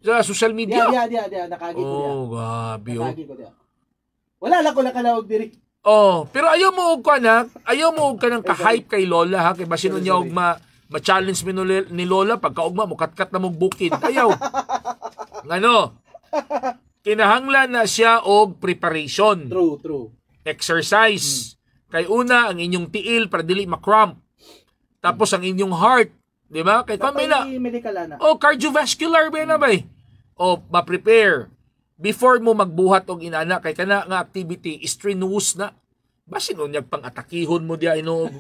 Sa social media. Dia nakagi ko dia. Grabe. Nakagi ko dia. Wala lang ko nakalawag diri. Pero ayaw mo og kanak, ayaw mo og kanang ka-hype kay Lola ha kay basin niya og ma-challenge ni Lola pagkaugma mo katkat na mong bukid. Ayaw. Ngano? Kinahanglan na siya og preparation. True. Exercise. Kay una ang inyong tiil para dili ma-cramp. Tapos ang inyong heart, di ba? Kay kamay na. Medical na. Cardiovascular ba na ba? Ma-prepare. before mo magbuhat og inana kay kana nga activity strenuous na. Basin unyag pang atakihon mo diya inog.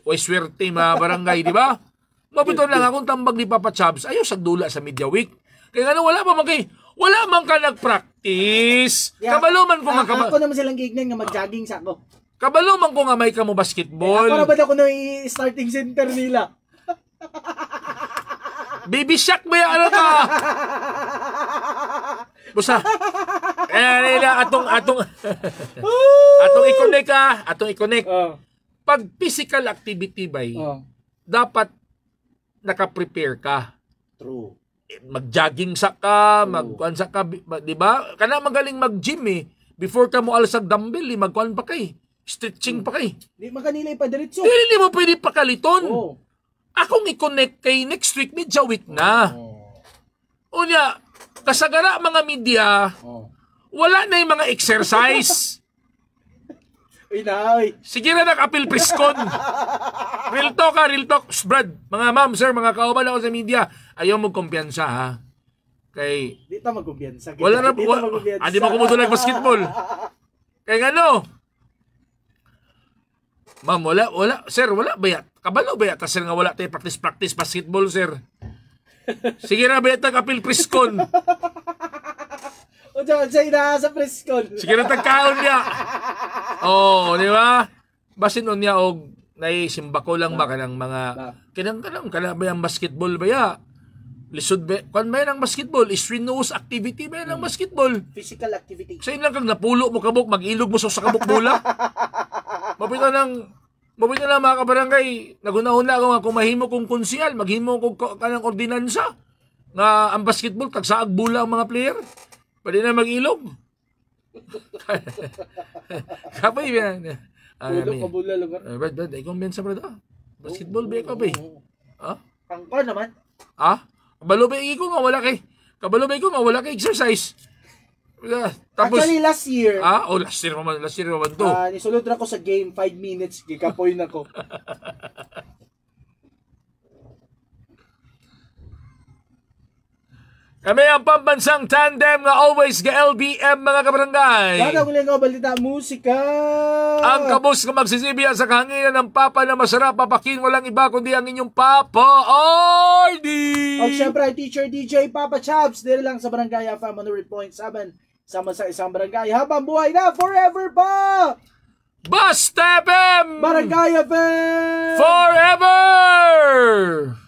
Oy swerte mga barangay, di ba? Mabito lang akong tambag ni Papa Chabs, ayaw sagdula sa Media Week. Kaya nga wala man ka nag-practice. Yeah. Kabalo man ko nga Ako naman silang gignan nga mag-jogging sa ako. kabalo man ko nga may kamo basketball. Ako naman ako na starting center nila. Baby Shark ba yan? Ano ka? Busa. Atong i-connect. Pag physical activity ba, dapat naka-prepare ka. True. Mag-jogging sa ka, magkuan sa ka, di ba? Kana magaling mag-gym eh. Before ka mo alasag dumbbell, magkuan pa kay. Stretching pa kay. Di makanilay pa diretso. Hindi mo pwede pakaliton. Oh. Akong i-connect kay next week, Media Week na. Unya, kasagara mga media, wala na yung mga exercise. Uy. Sige na nag-appeal priskon. Real talk. Brad, mga ma'am, sir, mga kauban ako sa media, ayaw mo kumpiyansa ha. Kay Di ta magkumpiyansa. wala na di mo kumutulag basketball. Kay ngano? Ma'am, wala, sir, wala ba yan? Kabalo ba yan? Kasi nga wala tayo practice basketball, sir. Sige na ba yan tag-appeal priskon? O dyan, siya sa preskon. Sige na tagkaon niya. Oh, di ba? Basin nun niya og naisimba ko lang ba kanang mga kanang ba yung basketball ba ya? Lisod ba? Kung may ng basketball, strenuous activity ba ng basketball? Physical activity. Sa lang kang napulo mo kabuk, mag-ilog mo sa kabuk bola. Mapito ng mga kabarangay, nagunahuna ako nga kung mahimo kong konsyal, maghimo kong kanang ordinansa nga ang basketball, tagsaag bola ang mga player. Pwede na mag-ilog. Kapay ba yan? Pulo ka bula lugar. Brad, ay kumbensa brad. Basketball ba ikaw ba? Ha? Pangko naman. Ha? Kabalo ba ko nga wala kay exercise. Tapos, actually, last year. Last year naman to. Nisulod na ko sa game, 5 minutes, gikapoy na ko. Kami ang pambansang tandem nga always ga LBM mga kabarangay. Kada ko lang balita musika. Ang kabus nga magsisibiya sa kahanginan ng Papa na masarap papakin walang iba kundi ang inyong Papa RD. O syempre, teacher DJ Papa Chabs, dito lang sa Barangay FM 100.7. Sama sa isang barangay habang buhay na forever pa. Basta FM! Barangay FM! Forever!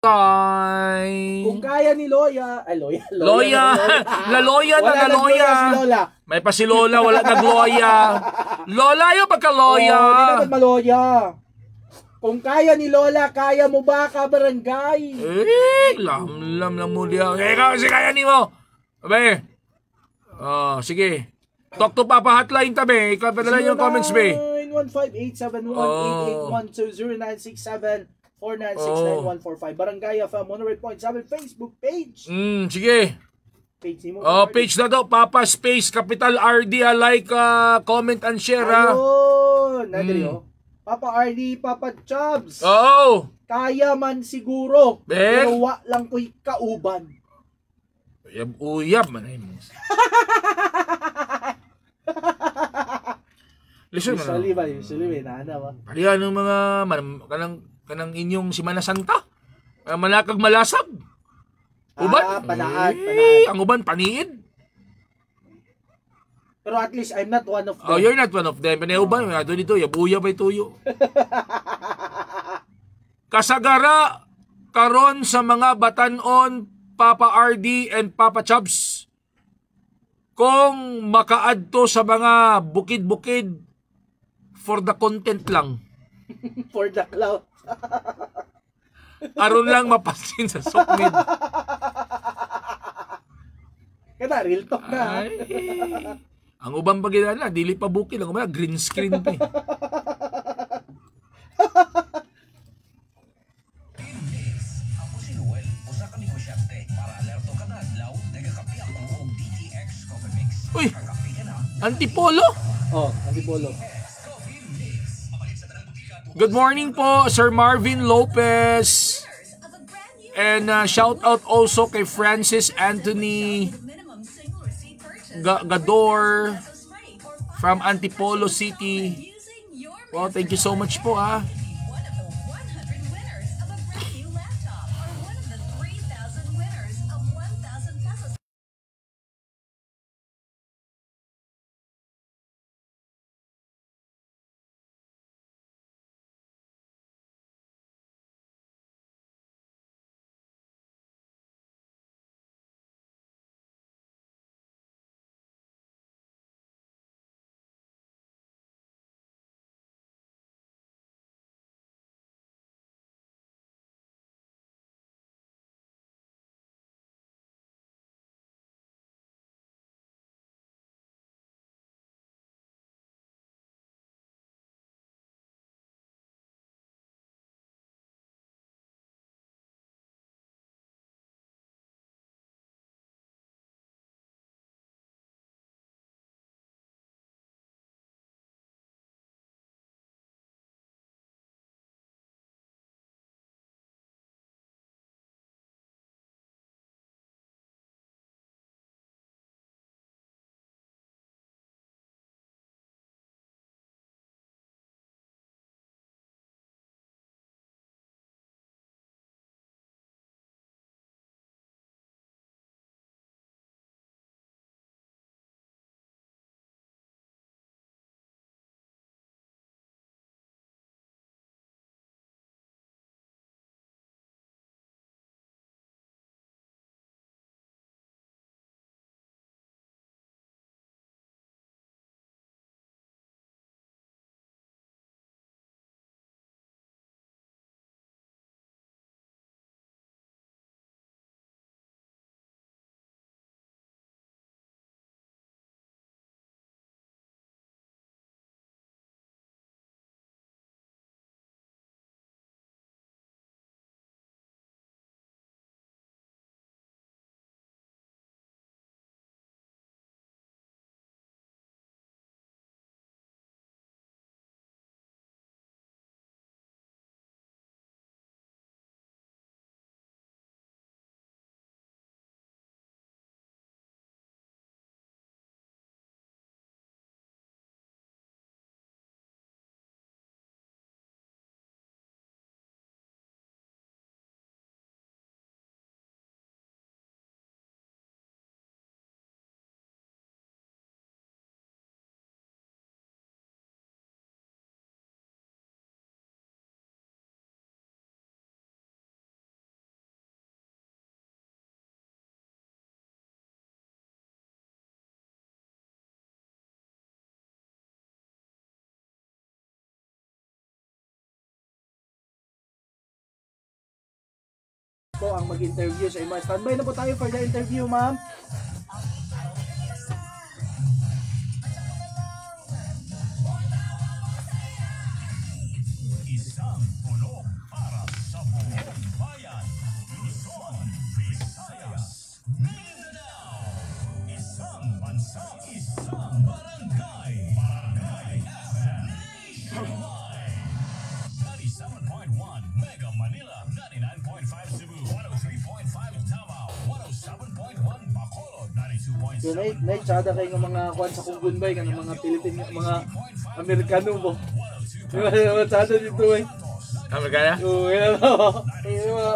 Tay. Kung kaya ni Loya, Loya. La Loya na, wala la Loya. si Lola. May pa si Lola, wala nag-Loya. Lola, yung pagka-Loya. Hindi naman maloya. Kung kaya ni Lola, kaya mo ba ka barangay? Lam lang mo diya. Ikaw kasi kaya ni mo. Abe. Sige. Talk to Papa hotline tabi. Ikaw padala yung comments be. 915-871-881-0967-4969-145 Barangay FM 100.7 Facebook page. Sige. Page mo. Page na daw. Papa Space Capital RD. Like, comment and share. Ayun. Nadiri Papa RD, Papa Chubbs. Oo. Kaya man siguro. Ben? Pero wa lang ko'y kauban. Uyab man ay mo. Listen mo na. Usually, nana ba? Parihan ng mga kanang inyong Semana Santa. Malakag malasag. Uban? Panaad. Ang uban, paniid. Pero at least I'm not one of them. Oh, you're not one of them. Uban, dito, yabuya ba tuyo? Kasagara karon sa mga batanon, Papa RD and Papa Chubbs. Kung makaadto sa mga bukid-bukid for the content lang. For the cloud. Aron lang mapansin sa sukmid. Kaya real talk na. Ay, ang ubang bagay dili pa bukid. Ang ubang green screen pa eh. Ako si Noel, usa ka negosyante para alerto ka na adlaw nagakapi ako og DTX Coffee Mix. Uy, Kakapi ka na. Antipolo. Antipolo. Good morning po, Sir Marvin Lopez. And shout out also kay Francis Anthony Gador from Antipolo City. Well, thank you so much po po ang mag-interview sa imo. Standby na po tayo for the interview, ma'am. Isang tulog para sa buong bayan. Luzon, Visayas, Mindanao. Isang bansa, isang barangay. Barangay FM nationwide. 97.1 Mega Manila, 99.5 Cebu, 103.5 Davao, 107.1 Bacolod, 92.7 So, naitsada kayo ng mga kwan sa Kugunbay, ng mga Pilipino, mga Amerikano mo. Yung tsada dito eh. Amerikana? Oo, yan o.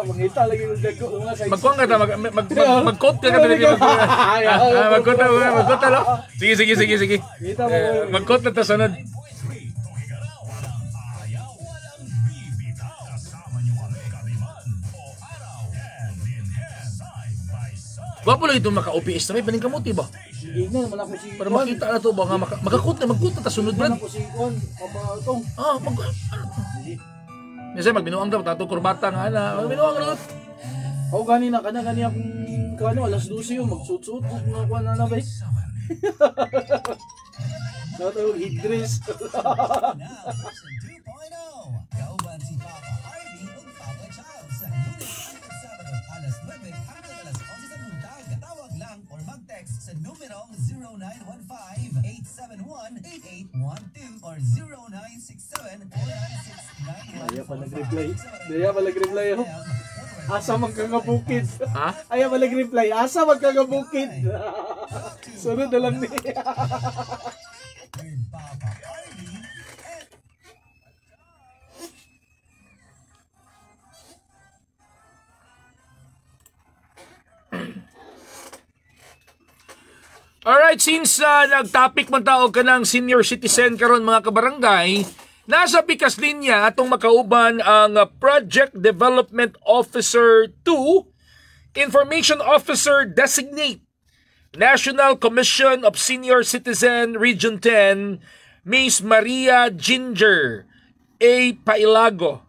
Mangita lagi yung dago. Magkuhan ka ta, mag-quote ka talaga. Mag-quote ka, mag-quote ka, no? Sige. Kita mo. Mag-quote na ta sunod. Gwapo lang itong maka-OPS na may paning kamuti ba? Hindi na naman ako si Para makita na to ba nga mag-quote na ta sunod Naman brad. ako si Kon. Itong. Minsan magbinuang daw, tato kurbata nga na. Magbinuang na. Oo, gani akong kano, alas 12 yun, magsuot-suot ko mga kwan na ba eh. Natawag hidris. Kauban si Papa Arby ug Papa Charles. Alas 9 hanggang alas 11 sa buntag. Tawag lang or mag-text sa numerong 0915-871-8812 or 0967-496-9145. Daya pa nag-reply oh. Asa man ka nga bukid. Ha? Ayaw pa nag-reply. Asa man ka nga bukid. Sunod na lang niya. With Papa Arby and Alright, since nag-topic man tao ka ng senior citizen karon mga kabarangay, nasa pikas linya atong makauban ang Project Development Officer 2, Information Officer Designate, National Commission of Senior Citizen Region 10, Miss Maria Ginger A. Pailago.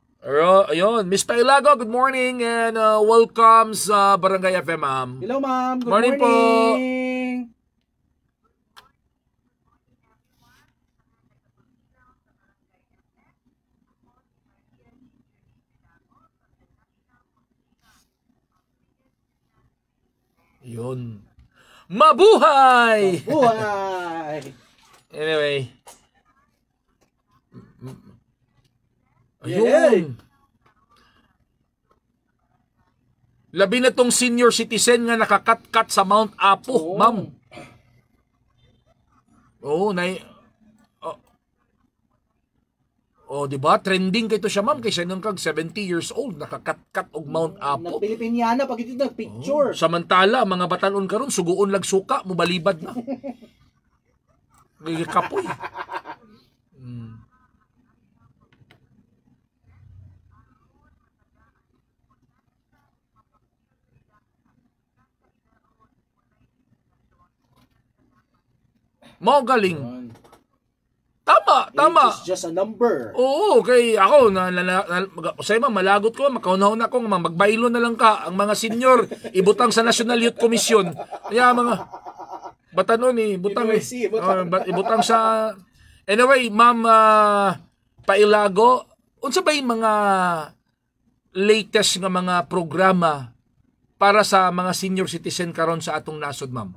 Ayun, Miss Pailago, good morning and welcome sa Barangay FM, ma'am. Hello ma'am, good Morning morning. po. Yun. Mabuhay! Buhay! Anyway. Yay! Ayun. Labi na tong senior citizen nga nakakat-kat sa Mount Apo, Oo. ma'am. Oo, di ba? Trending kay to siya, ma'am, kaysa nung kag 70 years old nakakat-kat og Mount Apo. Nag-Pilipiniana pag ito nag-picture. Samantala, mga batanon karon suguon lag suka, mubalibad na. Gigikapoy. Mo galing. Tama. It's just a number. Oo, kay ako say malagot ko, makaunahon ako nga magbaylo na lang ka ang mga senior ibutang sa National Youth Commission. Kaya mga batanon butang NYC, butang. ibutang sa anyway, ma'am Pailago, unsa ba yung mga latest nga mga programa para sa mga senior citizen karon sa atong nasod, ma'am?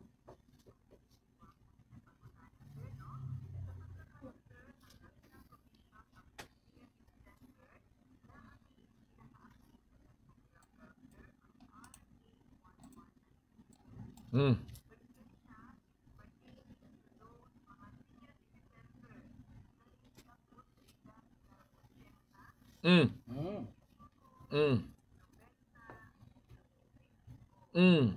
Mm. Mm. Mm. Mm.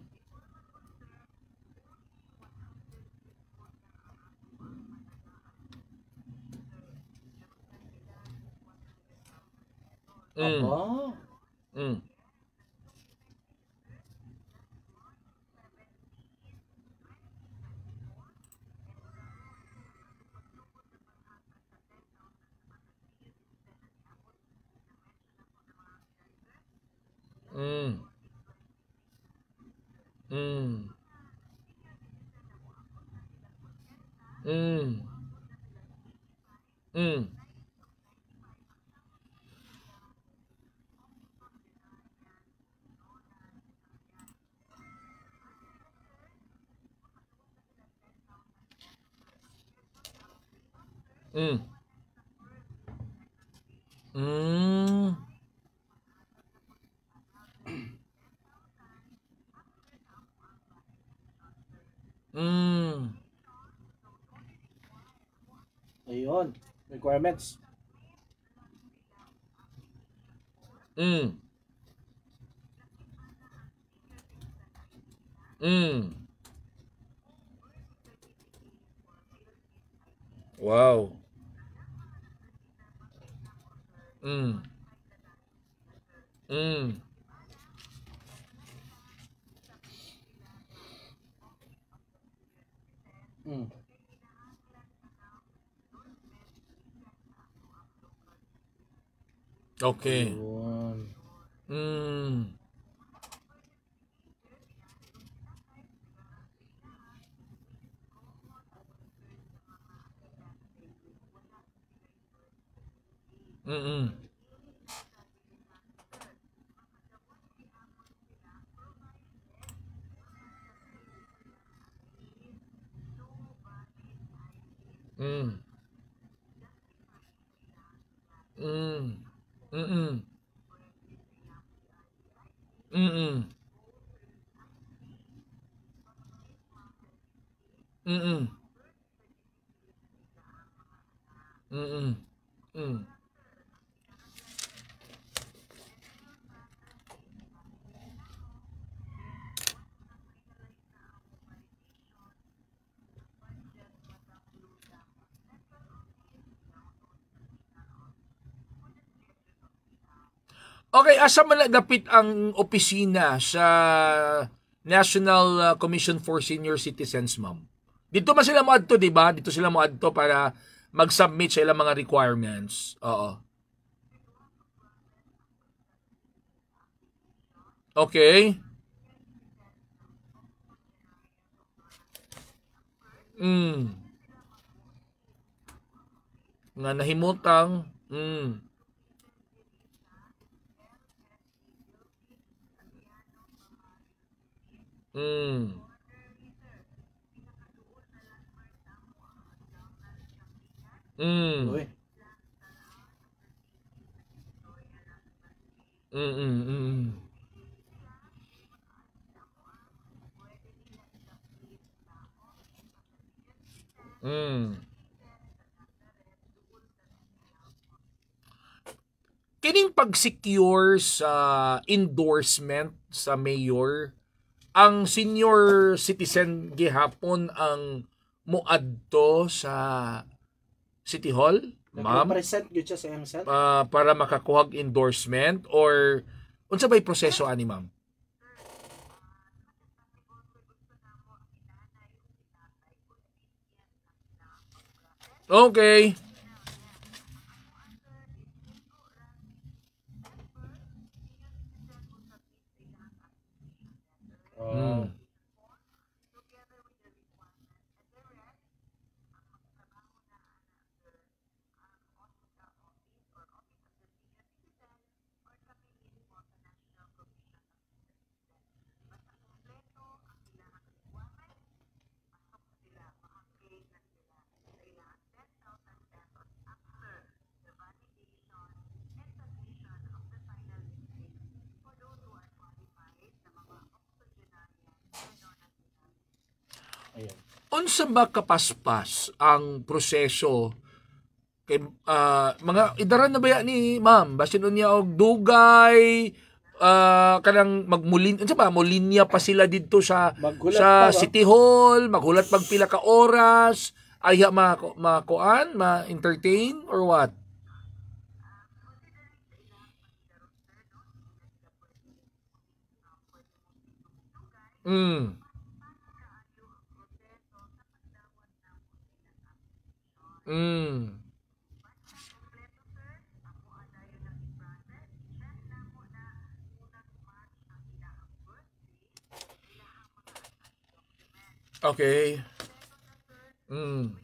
Mm. Aba. Mm. Mm. Mm. Mm. Mm. Mm. Mm. Ayun. Requirements. Mm. Mm. Wow. Mm. Mm. Mm. Okay. Ayun. Mm. Mm. Mm. Mm. Mm. Mm. Mm. Mm. Mm. Okay, asa man nagdapit ang opisina sa National Commission for Senior Citizens, ma'am? Dito man sila moadto, di ba? Dito sila moadto para mag-submit sa ilang mga requirements. Oo. Okay. Mm. Nga nahimutang. Mm. Mm. Mm. Uy. Mm. Mm. Mm. Kining pag-secure sa endorsement sa mayor, ang senior citizen gihapon ang muadto sa City Hall, ma'am, Nag-represent yun siya sa iyang self. para makakuhag endorsement or unsa ba'y proseso ani, ma'am? Okay. Mm. Ayun. Unsa ba kapaspas ang proseso kay mga idaran na ba ni ma'am basin unya og dugay kanang magmulin unsa ba molinya pa sila didto sa Maghulat sa pa ba? City Hall, maghulat pag pila ka oras ayha makuan ma-entertain or what? Mm. Mm. Okay. Mm.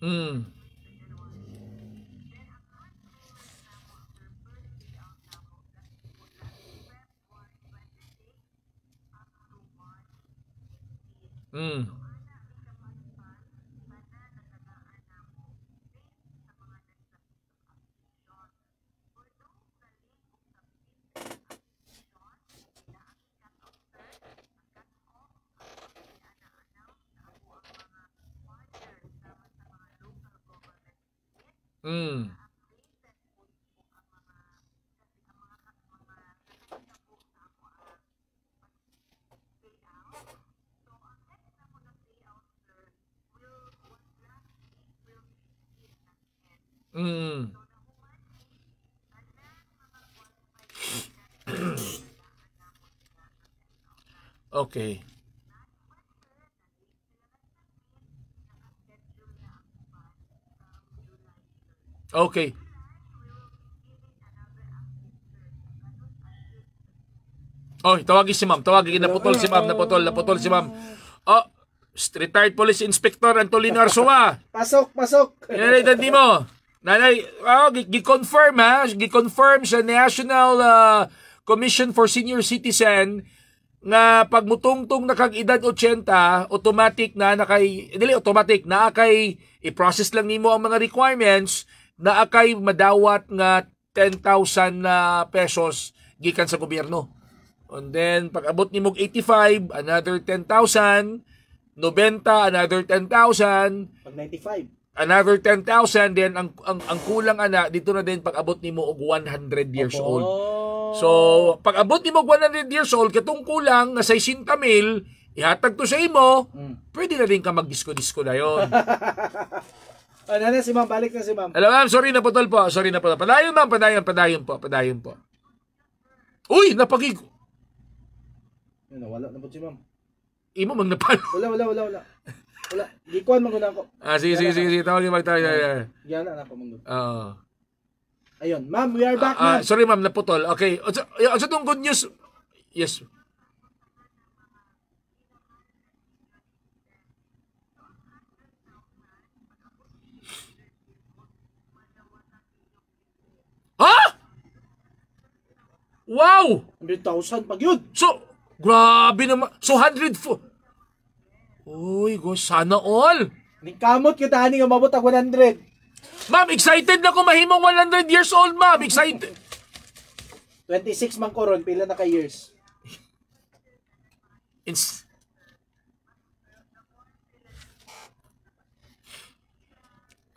Mm. Mm. Mm. Mm. Okay. Okay. Oh, tawagin si ma'am. Tawagin. Naputol si ma'am. Naputol si ma'am. Oh, retired police inspector Antolino Arsua. Pasok. Yan ay mo. Nanay, gi-confirm ha. Gi-confirm sa National Commission for Senior Citizen nga pagmutungtong nakag-edad 80, automatic na i-process lang nimo ang mga requirements na akay madawat nga 10,000 pesos gikan sa gobyerno. And then, pag abot ni mong 85, another 10,000. 90, another 10,000. Pag 95. Another 10,000. Then, ang kulang ana, dito na din pag abot ni mo og 100 years old. So, pag abot ni mo og 100 years old, katong kulang na 60,000, ihatag to sa imo, pwede na rin ka mag-disco-disco na yun. Ano na si ma'am? Balik na si ma'am. Alam ma'am, sorry na putol po. Padayon ma'am, padayon po. Uy, napagig. Wala na po si ma'am. Imo mang napalo. Wala. Gikuan man guna ako. Sige. Tawagin magtayo. Yan na ako manggo. Oo. Ayun, ma'am, we are back, ma'am. Sorry ma'am, naputol. Okay. Sa tong good news. Yes. Ha? Wow! 100,000 pag yun. So, grabe naman. So, 104. Uy, sana all. Kamot kita ani nga mabot ang 100. Ma'am, excited na ko mahimong 100 years old, ma'am. Excited. 26 man koron, pila na ka years.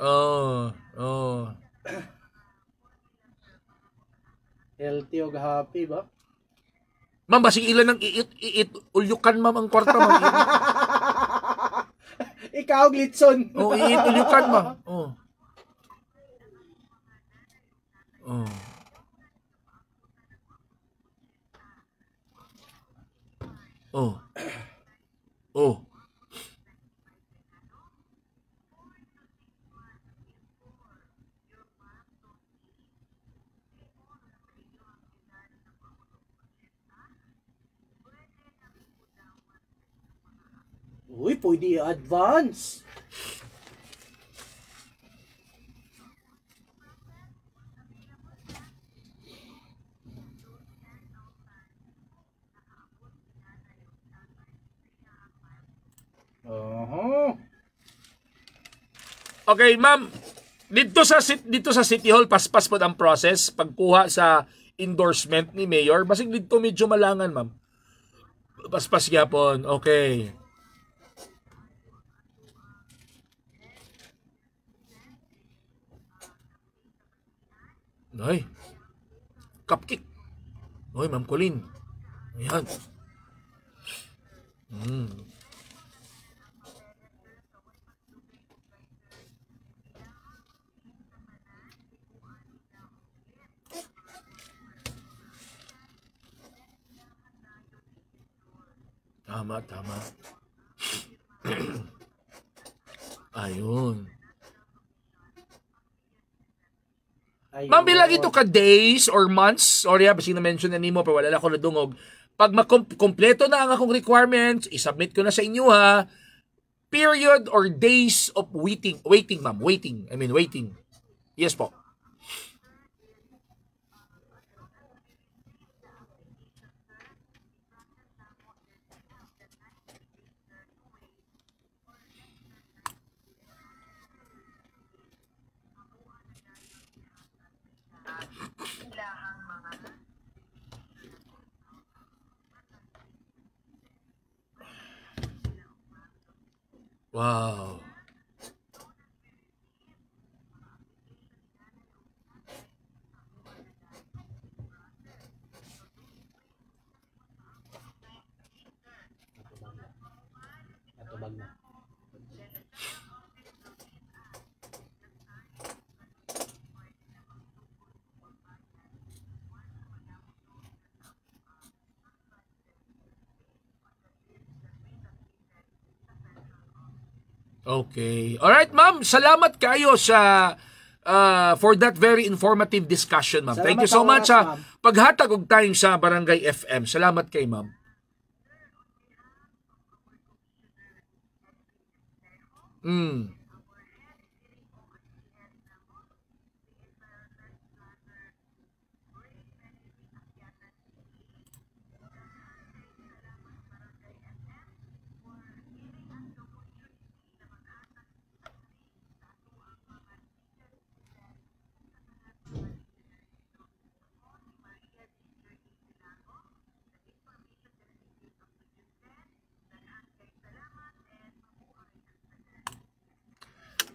Oh. Healthy og happy ba? Ma'am, basig ilan ng ulyukan, ma'am, ang kwarta, ma'am. Ikaw, Glitson. Ulyukan, ma'am. Oh. Uy, pwede i-advance. Okay, ma'am. Dito sa City Hall, paspas po ang process pagkuha sa endorsement ni Mayor. Basig dito medyo malangan, ma'am. Paspas gyapon. Okay. Ay. Cupcake. Oy, Ma'am Colleen. Ayan. Tama. Ayun. Ma'am, bilang ito ka days or months, or basi na-mention na nimo, pero wala na ako nadungog. Pag makompleto na ang akong requirements, isubmit ko na sa inyo ha. period or days of waiting, ma'am. Waiting. Yes po. Wow. Natubag na. Okay. Alright, ma'am. Salamat kayo sa for that very informative discussion, ma'am. Thank you so much sa paghatag og time sa Barangay FM. Salamat kay ma'am.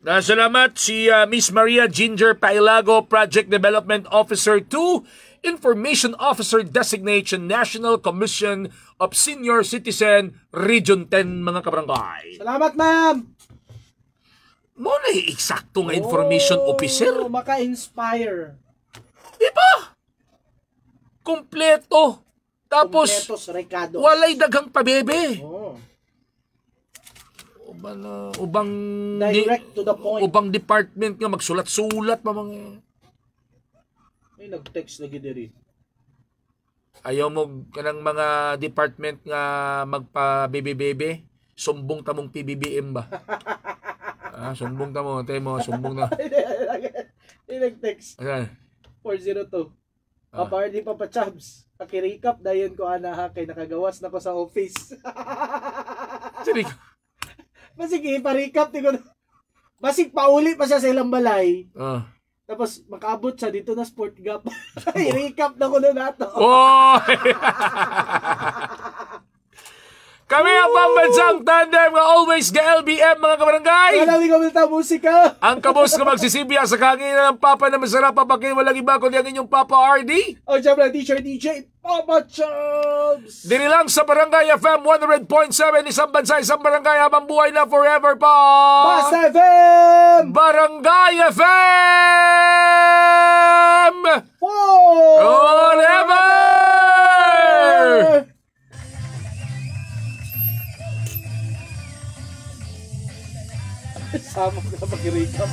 Salamat si Miss Maria Ginger Pailago, Project Development Officer 2, Information Officer Designation, National Commission of Senior Citizen, Region 10, mga kabarangay. Salamat, ma'am! Mo na eksakto nga information officer. Maka-inspire. Diba? Kompleto. Tapos, Kompletos, Ricardo. walay daghang pabebe. Oh. Ubang Direct to the point. Ubang department nga magsulat-sulat pa mga. Ay, nag-text lagi diri. Ayaw mo kanang mga department nga magpa-bebe-bebe, sumbong ta mong PBBM ba? Sumbong ta mo, sumbong na. Nag-text. Ayan. 402. Papa RD Papa Chabs. Paki-recap dayon ko ana kay nakagawas na ko sa office. Sige. Masige, pa-recap ti ko. Masig pauli pa siya sa ilang balay. Tapos makaabot siya dito na Sport Gap. I-recap na ko na nato. Oh! Kami ang pambansang tandem nga always ga-LBM, mga kabarangay. Maraming kamalita musika. Ang kabos nga magsisibya sa kanginan ng Papa na masarap papakin walang iba kundi ang inyong Papa RD. O siyempre, teacher DJ Papa Chubs. Diri lang sa Barangay FM 100.7, isang bansa, isang barangay, habang buhay na forever pa. Bas FM. Barangay FM forever. Sama ko na mag-recap.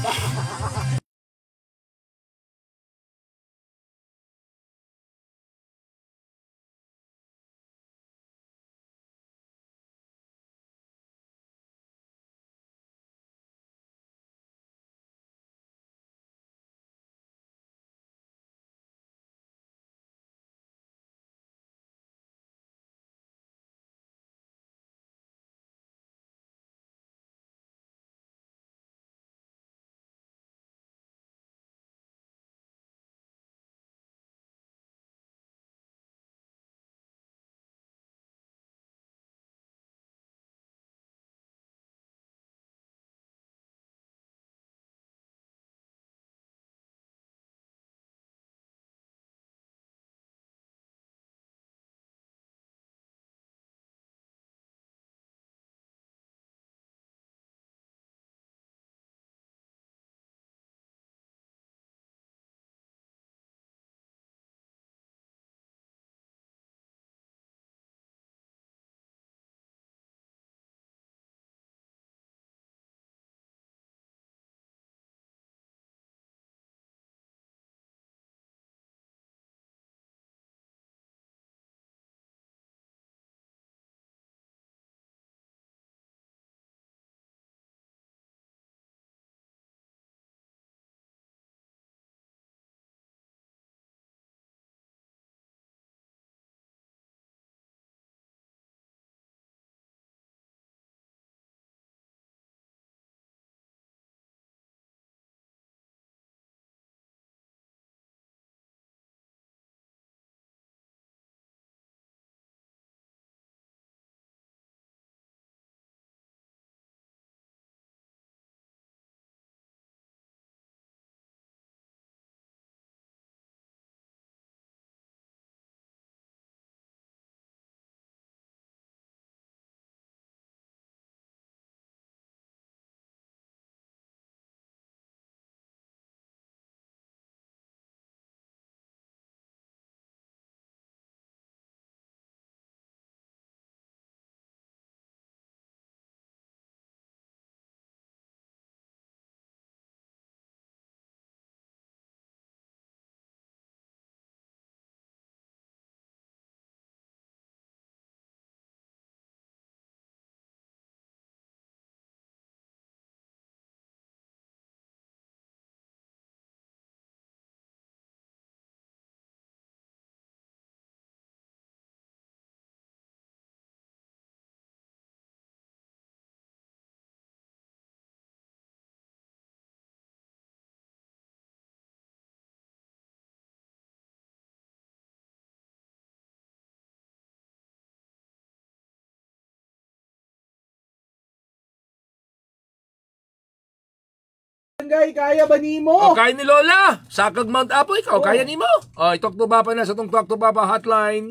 barangay, kaya ba nimo? O, kaya ni Lola. Sakag Mount Apo, ikaw, kaya ni mo. O, itok to ba pa na sa itong Talk to Papa hotline.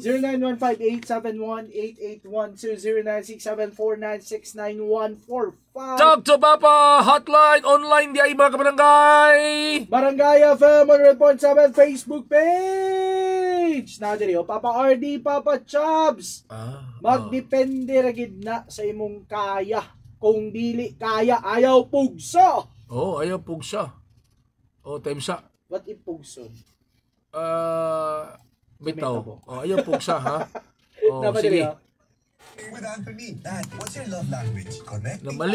0915-871-8810, 0967-496-9145. Talk to Papa hotline online di ay mga kabarangay. Barangay FM 100.7 Facebook page. Na diri o Papa RD, Papa Chubbs. Magdepende ra gid na sa imong kaya. Kung dili kaya, ayaw pugso. Ayaw pugsa. Time sa. What if pugso? Bitaw. Ayaw pugsa, ha? Dapat Sige. diri, With Anthony, Dad, what's your love language? Connecting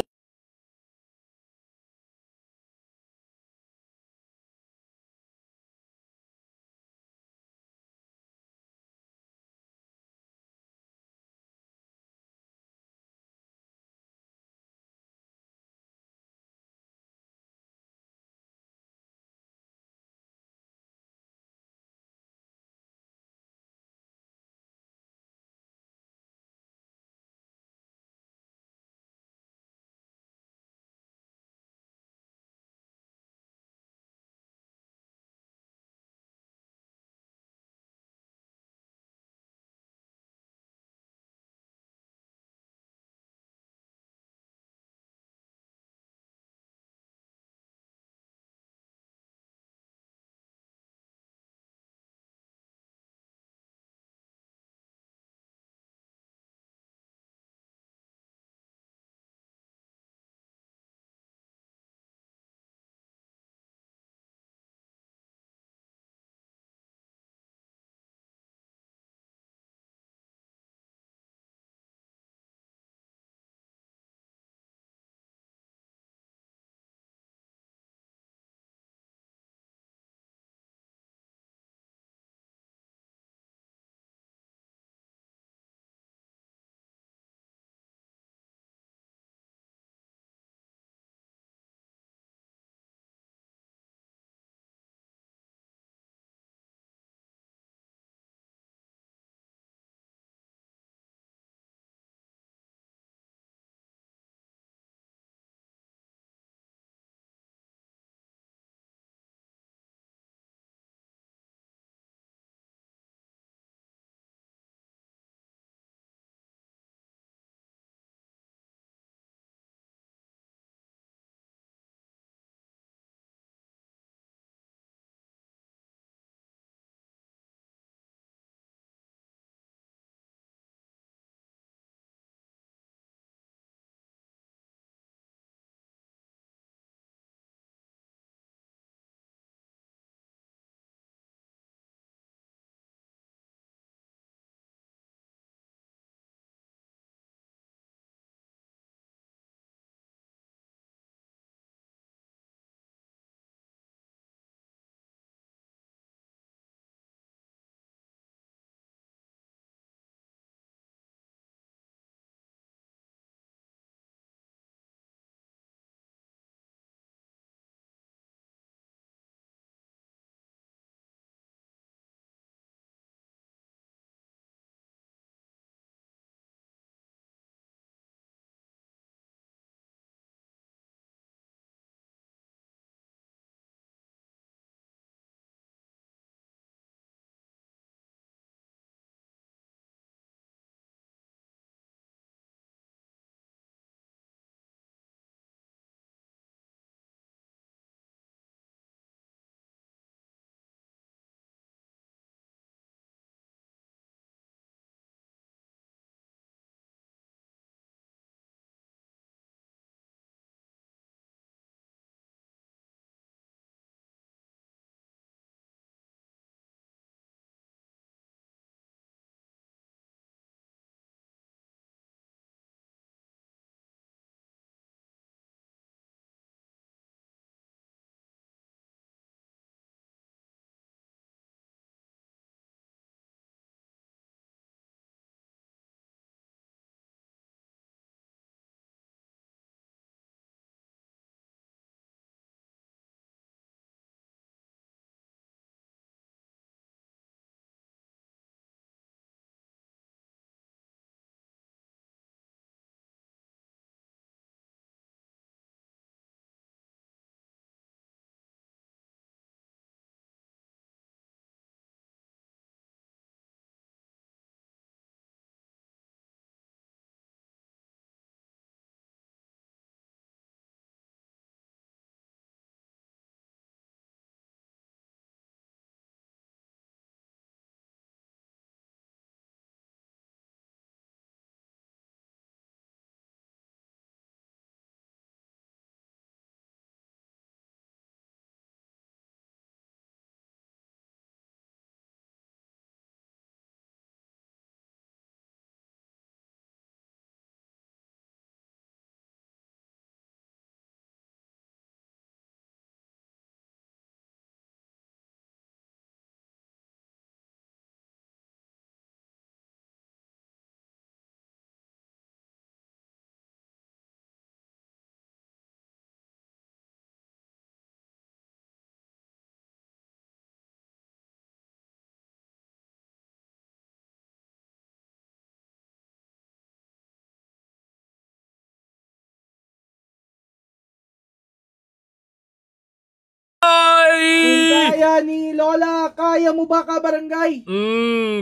Lola, kaya mo ba ka barangay?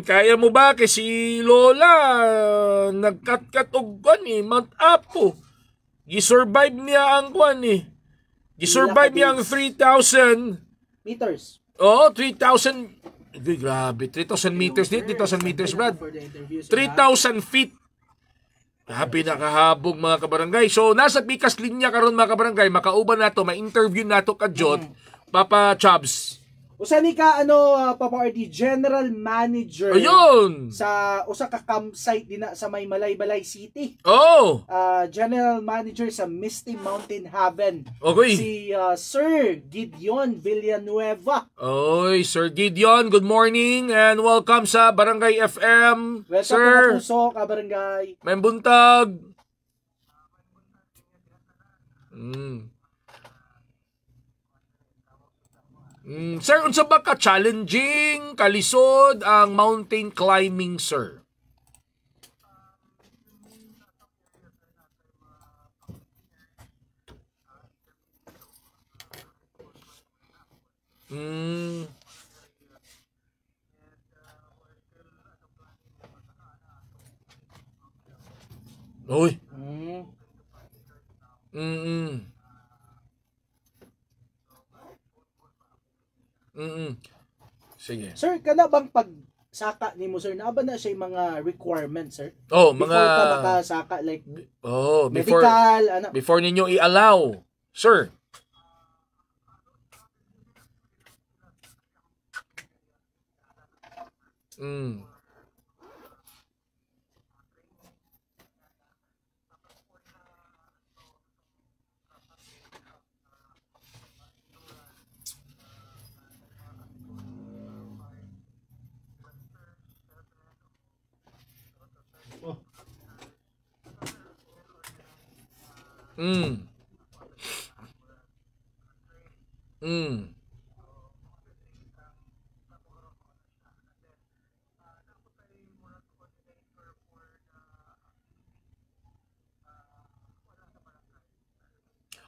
Kaya mo ba kasi Lola nagkat-kat og kwan Mount Apo. Gisurvive niya ang kwan Gisurvive niya ang 3,000 meters. 3,000. Grabe, 3,000 meters din, 3,000 meters Brad. 3,000 feet. Grabe nakahabog mga kabarangay. So nasa pikas linya karon mga kabarangay, makauban nato, ma-interview nato kadjot Papa Chubbs. Usa ni ka Papa RD, General Manager Ayun. sa usa ka campsite dinha sa may Malaybalay City. Oh. General Manager sa Misty Mountain Haven. Okay. Si Sir Gideon Villanueva. Oy, Sir Gideon, good morning and welcome sa Barangay FM. Welcome Sir. to Puso, ka barangay. May buntag. Sir, unsa ba ka challenging kalisod ang mountain climbing, sir? Uy. Sige. Sir, kana bang pagsaka nimo sir, naa ba na siya mga requirements, sir? Oh, Before mga ka makasaka, like before medical, before ninyo i-allow, sir.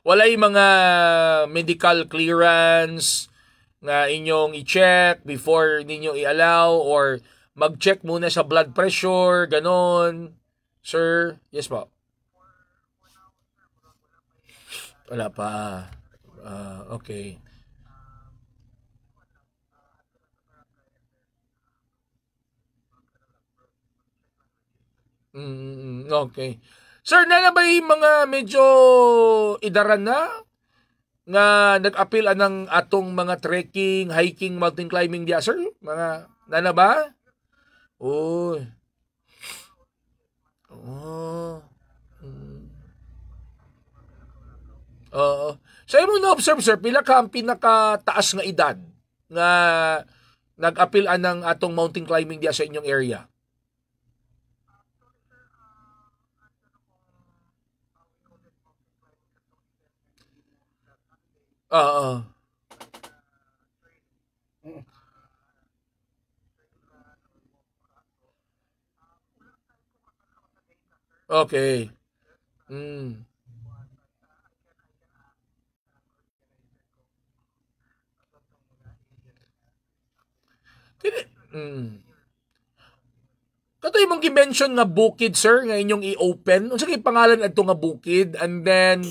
Walay mga medical clearance nga inyong i-check before ninyo i-allow or mag-check muna sa blood pressure, ganon. Sir, yes po. Wala pa. Okay. Okay. Sir, na ba yung mga medyo idaran na nga nag-appeal ng atong mga trekking, hiking, mountain climbing diya, sir? Mga nana ba? Uy. So, mo na-observe, sir, pila ka ang pinakataas nga edad nga nag-appeal ng atong mountain climbing diya sa inyong area? Okay. Katoy mong gi-mention nga bukid, sir, nga inyong i-open. Unsa kay pangalan adto nga bukid, and then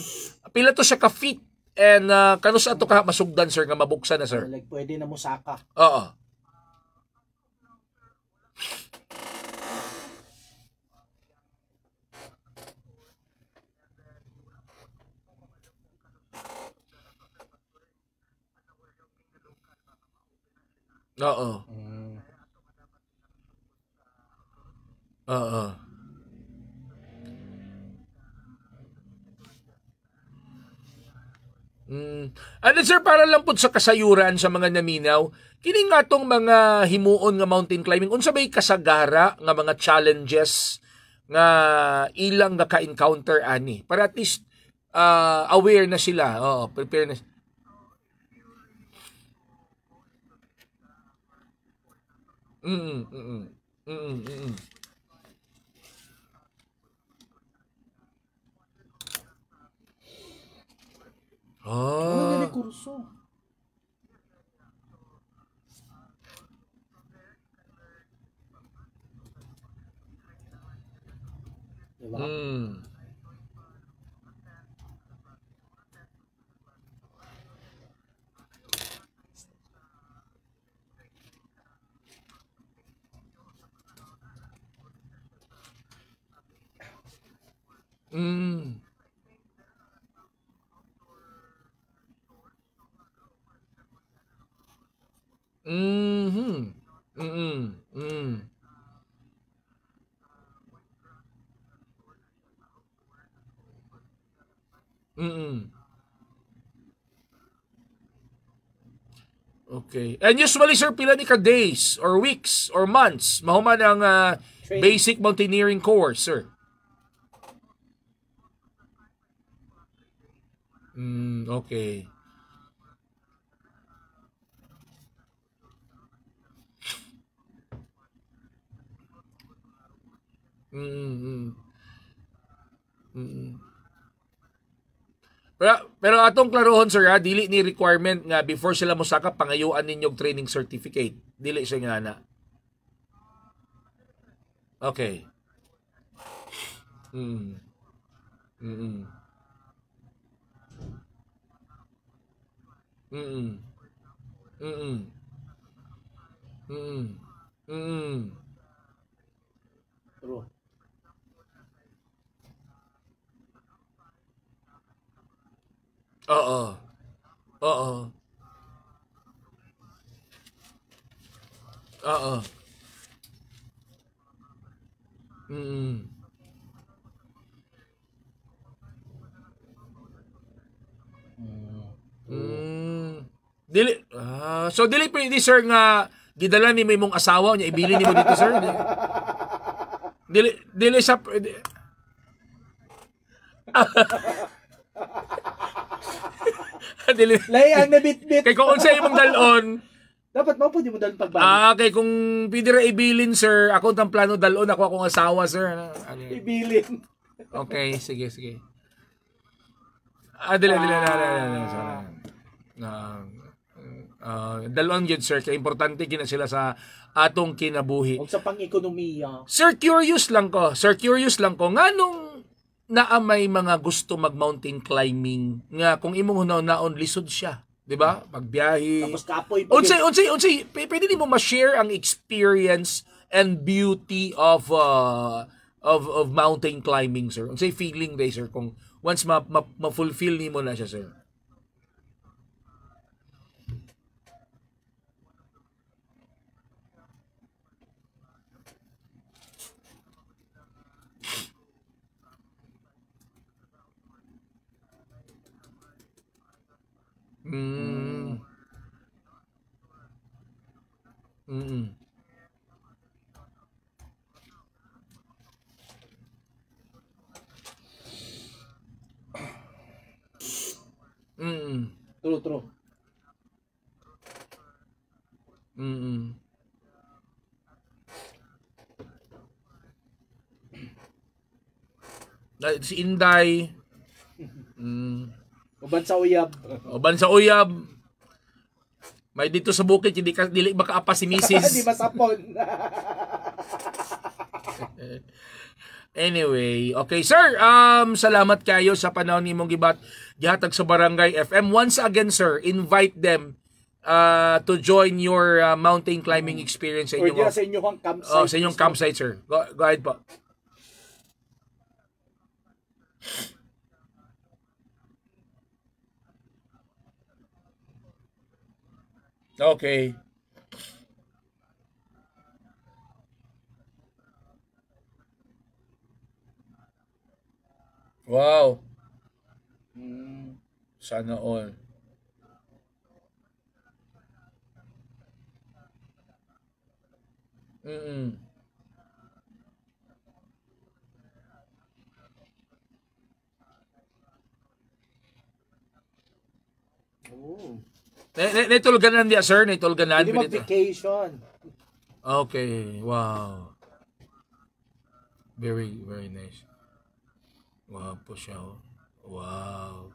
pila to siya ka feet and kanus ato ka masugdan, sir, nga mabuksan na, sir? Like pwede na mo saka. Oo. Oo. Oo. Ano, sir, para lang po sa kasayuran sa mga naminaw, kini nga tong mga himuon nga mountain climbing, unsa bay kasagara nga mga challenges nga ilang nga ka-encounter ani para at least aware na sila. Oo, prepare na. Ano kurso? Diba? Mhm. Mm. Mm. Mm. Okay. And usually, sir, pila ni ka days or weeks or months mahuman ang Training. basic mountaineering course, sir? Okay. Mm. Mm. Pero atong klarohon, sir, ha, dili ni requirement nga before sila mosaka pangayuan ninyong training certificate. Dili siya nga na. Okay. Mm. Mm. Mm. Mm. Mm. Mm. True. Oo. Oo. Oo. Mm. Dili so dili pwede sir nga gidala ni may mong asawa niya ibili nimo dito sir. Dili sa dili. Layang na bit-bit. Kay kung unsay imong dalon Dapat mo po di mo dalon pagbalik. kay kung pwede ra ibilin sir, ako tang plano dalon ako akong asawa sir. Ano? Ibilin. Okay, sige. Dalon yun sir, kaya importante kina sila sa atong kinabuhi. O sa pang-ekonomiya. Sir, curious lang ko, nganong naamay mga gusto mag mountain climbing nga kung imong hunaw-naon lisod siya, di ba? Pagbiyahe. Tapos kapoy. Unsay, pwede nimo ma-share ang experience and beauty of mountain climbing, sir? Unsay feeling day, sir, kung once ma-fulfill nimo na siya, sir? Mm. Mm. Mm. True. Mm. Si Inday. Uban sa uyab. Uban sa uyab. May dito sa bukid hindi ka dili makaapa si Di Mrs. masapon. Anyway, okay sir, salamat kayo sa panahon nimong gihatag sa Barangay FM. Once again sir, invite them to join your mountain climbing experience sa Or inyong sa inyong campsite. sa inyong campsite sir. Go ahead po. Okay. Wow. Sana all. Mm. Oh. Naitulganan diya sir, naitulganan. Hindi mag-vacation. Okay, wow. Very, very nice. Wow po siya. Wow.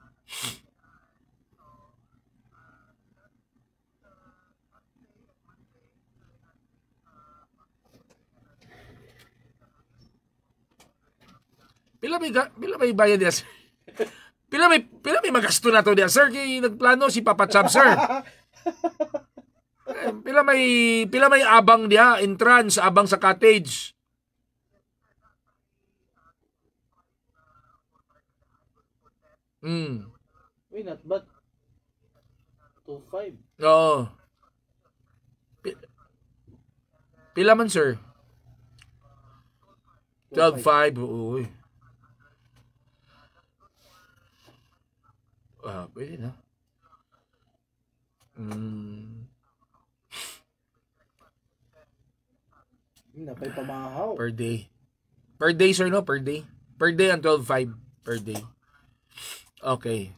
Pila may bayad niya, sir? Pila may magasto na to diya, sir? Kaya nagplano si Papa Chab, sir. Pila may abang diya, entrance, abang sa cottage. Why not? But 2.5. Oo. Pila man, sir? 12.5. Uy. Pwede na. Napay pamahaw. Per day. Per day, sir, no? Per day. Per day ang 12.5 per day. Okay.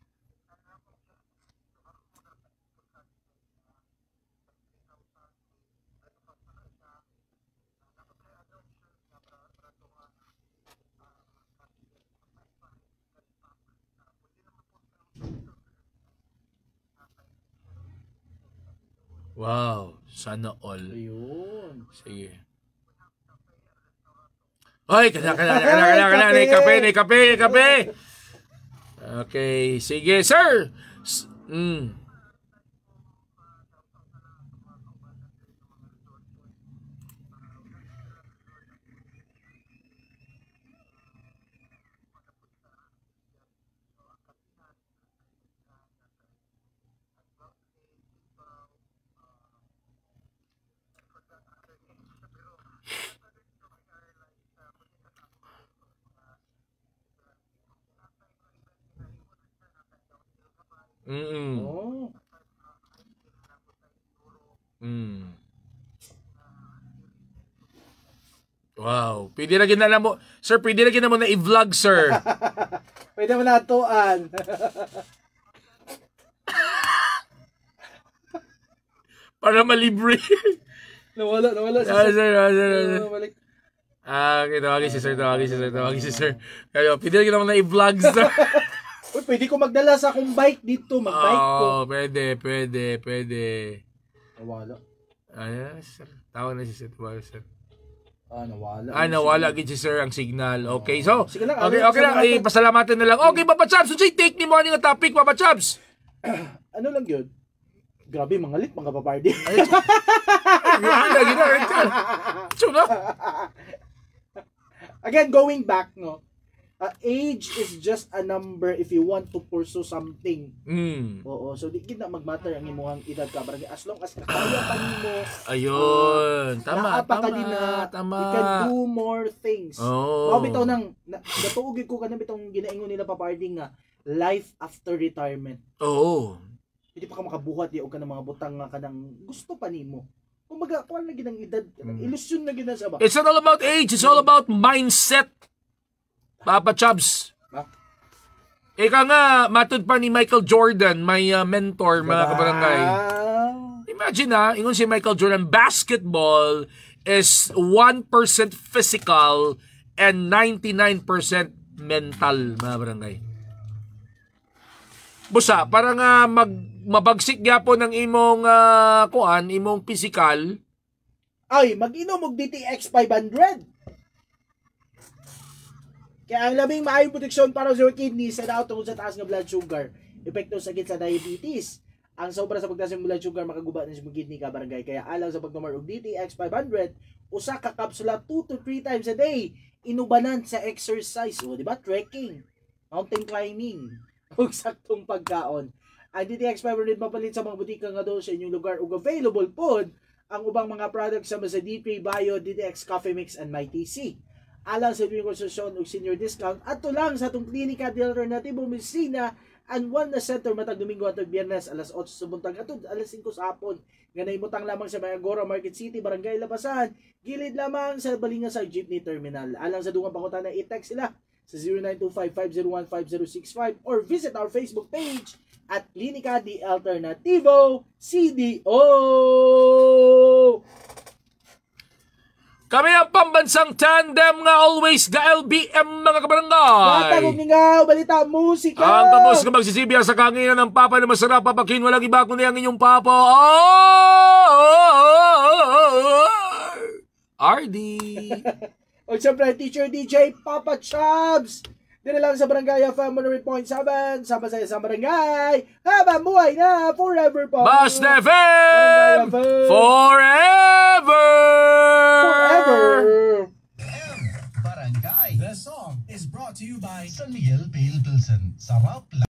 Wow, sana all. Ayun. Sige. Ay, kana. May kape. Okay, sige, sir. Oh. Wow. Pwede na ginala mo. Sir, pwede na ginala mo na i-vlog, sir. Pwede mo natuan. Para malibre. Nawala Sir. Balik. Okay, tawagin si sir. Kaya, pwede na ginala mo na i-vlog, sir. Uy, pwede ko magdala sa akong bike dito. Mag-bike ko. Pwede. Nawala. Sir. Tawag na si sir. Nawala. Nawala gid si sir ang signal. Okay, so. Sige lang, Okay lang. Pasalamatan na lang. Okay, Papa Chabs. So, take ni mo nga topic, Papa Chabs. Ano lang yun? Grabe, mga lit, mga papardi. Again, going back, no? Age is just a number if you want to pursue something. Oo, so di gid na magmatter ang imong edad ka barangay as long as kaya pa nimo. Ayun, tama. You can do more things. Oh. Bitaw nang natuog ko kanang bitong ginaingon nila paparding nga life after retirement. Oo. Hindi pa ka makabuhat di og kanang mga butang nga kanang gusto pa nimo. Kumbaga, kuan na gid ang edad, ilusyon na gid na sa ba. It's not all about age, it's all about mindset. Papa Chabs. Ika nga, matud pa ni Michael Jordan, may mentor, mga kabarangay. Imagine ingon si Michael Jordan, basketball is 1% physical and 99% mental, mga barangay. Busa, para nga mabagsik gyapon ng imong imong physical. Ay, mag-inom og DTX 500. Kaya ang labing maayong proteksyon para sa kidney sa daw tungkol sa taas ng blood sugar, epekto sa sakit sa diabetes. Ang sobra sa pagtaas ng blood sugar makaguba na sa kidney ka barangay. Kaya alang sa pagtumar og DTX 500, usa ka kapsula 2 to 3 times a day. Inubanan sa exercise, di ba? Trekking, mountain climbing, ug saktong pagkaon. Ang DTX 500 mapalit sa mga butika nga doon sa inyong lugar ug available pod ang ubang mga products sa D3 Bio, DTX Coffee Mix and MyTC. Alang sa inyong konsultasyon o senior discount ato lang sa itong Klinika de Alternativo Medicina and Wellness Center matag Domingo at Biyernes alas 8 sa buntag atod alas 5 sa hapon. Ganay mutang lamang sa Agora Market City, Barangay Labasan, gilid lamang sa Balinga sa Jeepney Terminal. Alang sa dungang pangutana, i-text sila sa 0925-501-5065 or visit our Facebook page at Klinika de Alternativo CDO. Kami ang pambansang tandem nga always ga LBM, mga kabarangay. Matagog nga balita musika. Ang tapos nga magsisibya sa kanginan ng papa na masarap, papakin walang iba kundi ang inyong papa. RD. O siyempre, Teacher DJ Papa Chubs. Dito lang sa Barangay FM 100.7. Sama saya sa Barangay. Habang buhay na forever po. Basta FM! Forever! Forever! Barangay. The song is brought to you by San Miguel Pale Pilsen. Sarap lang.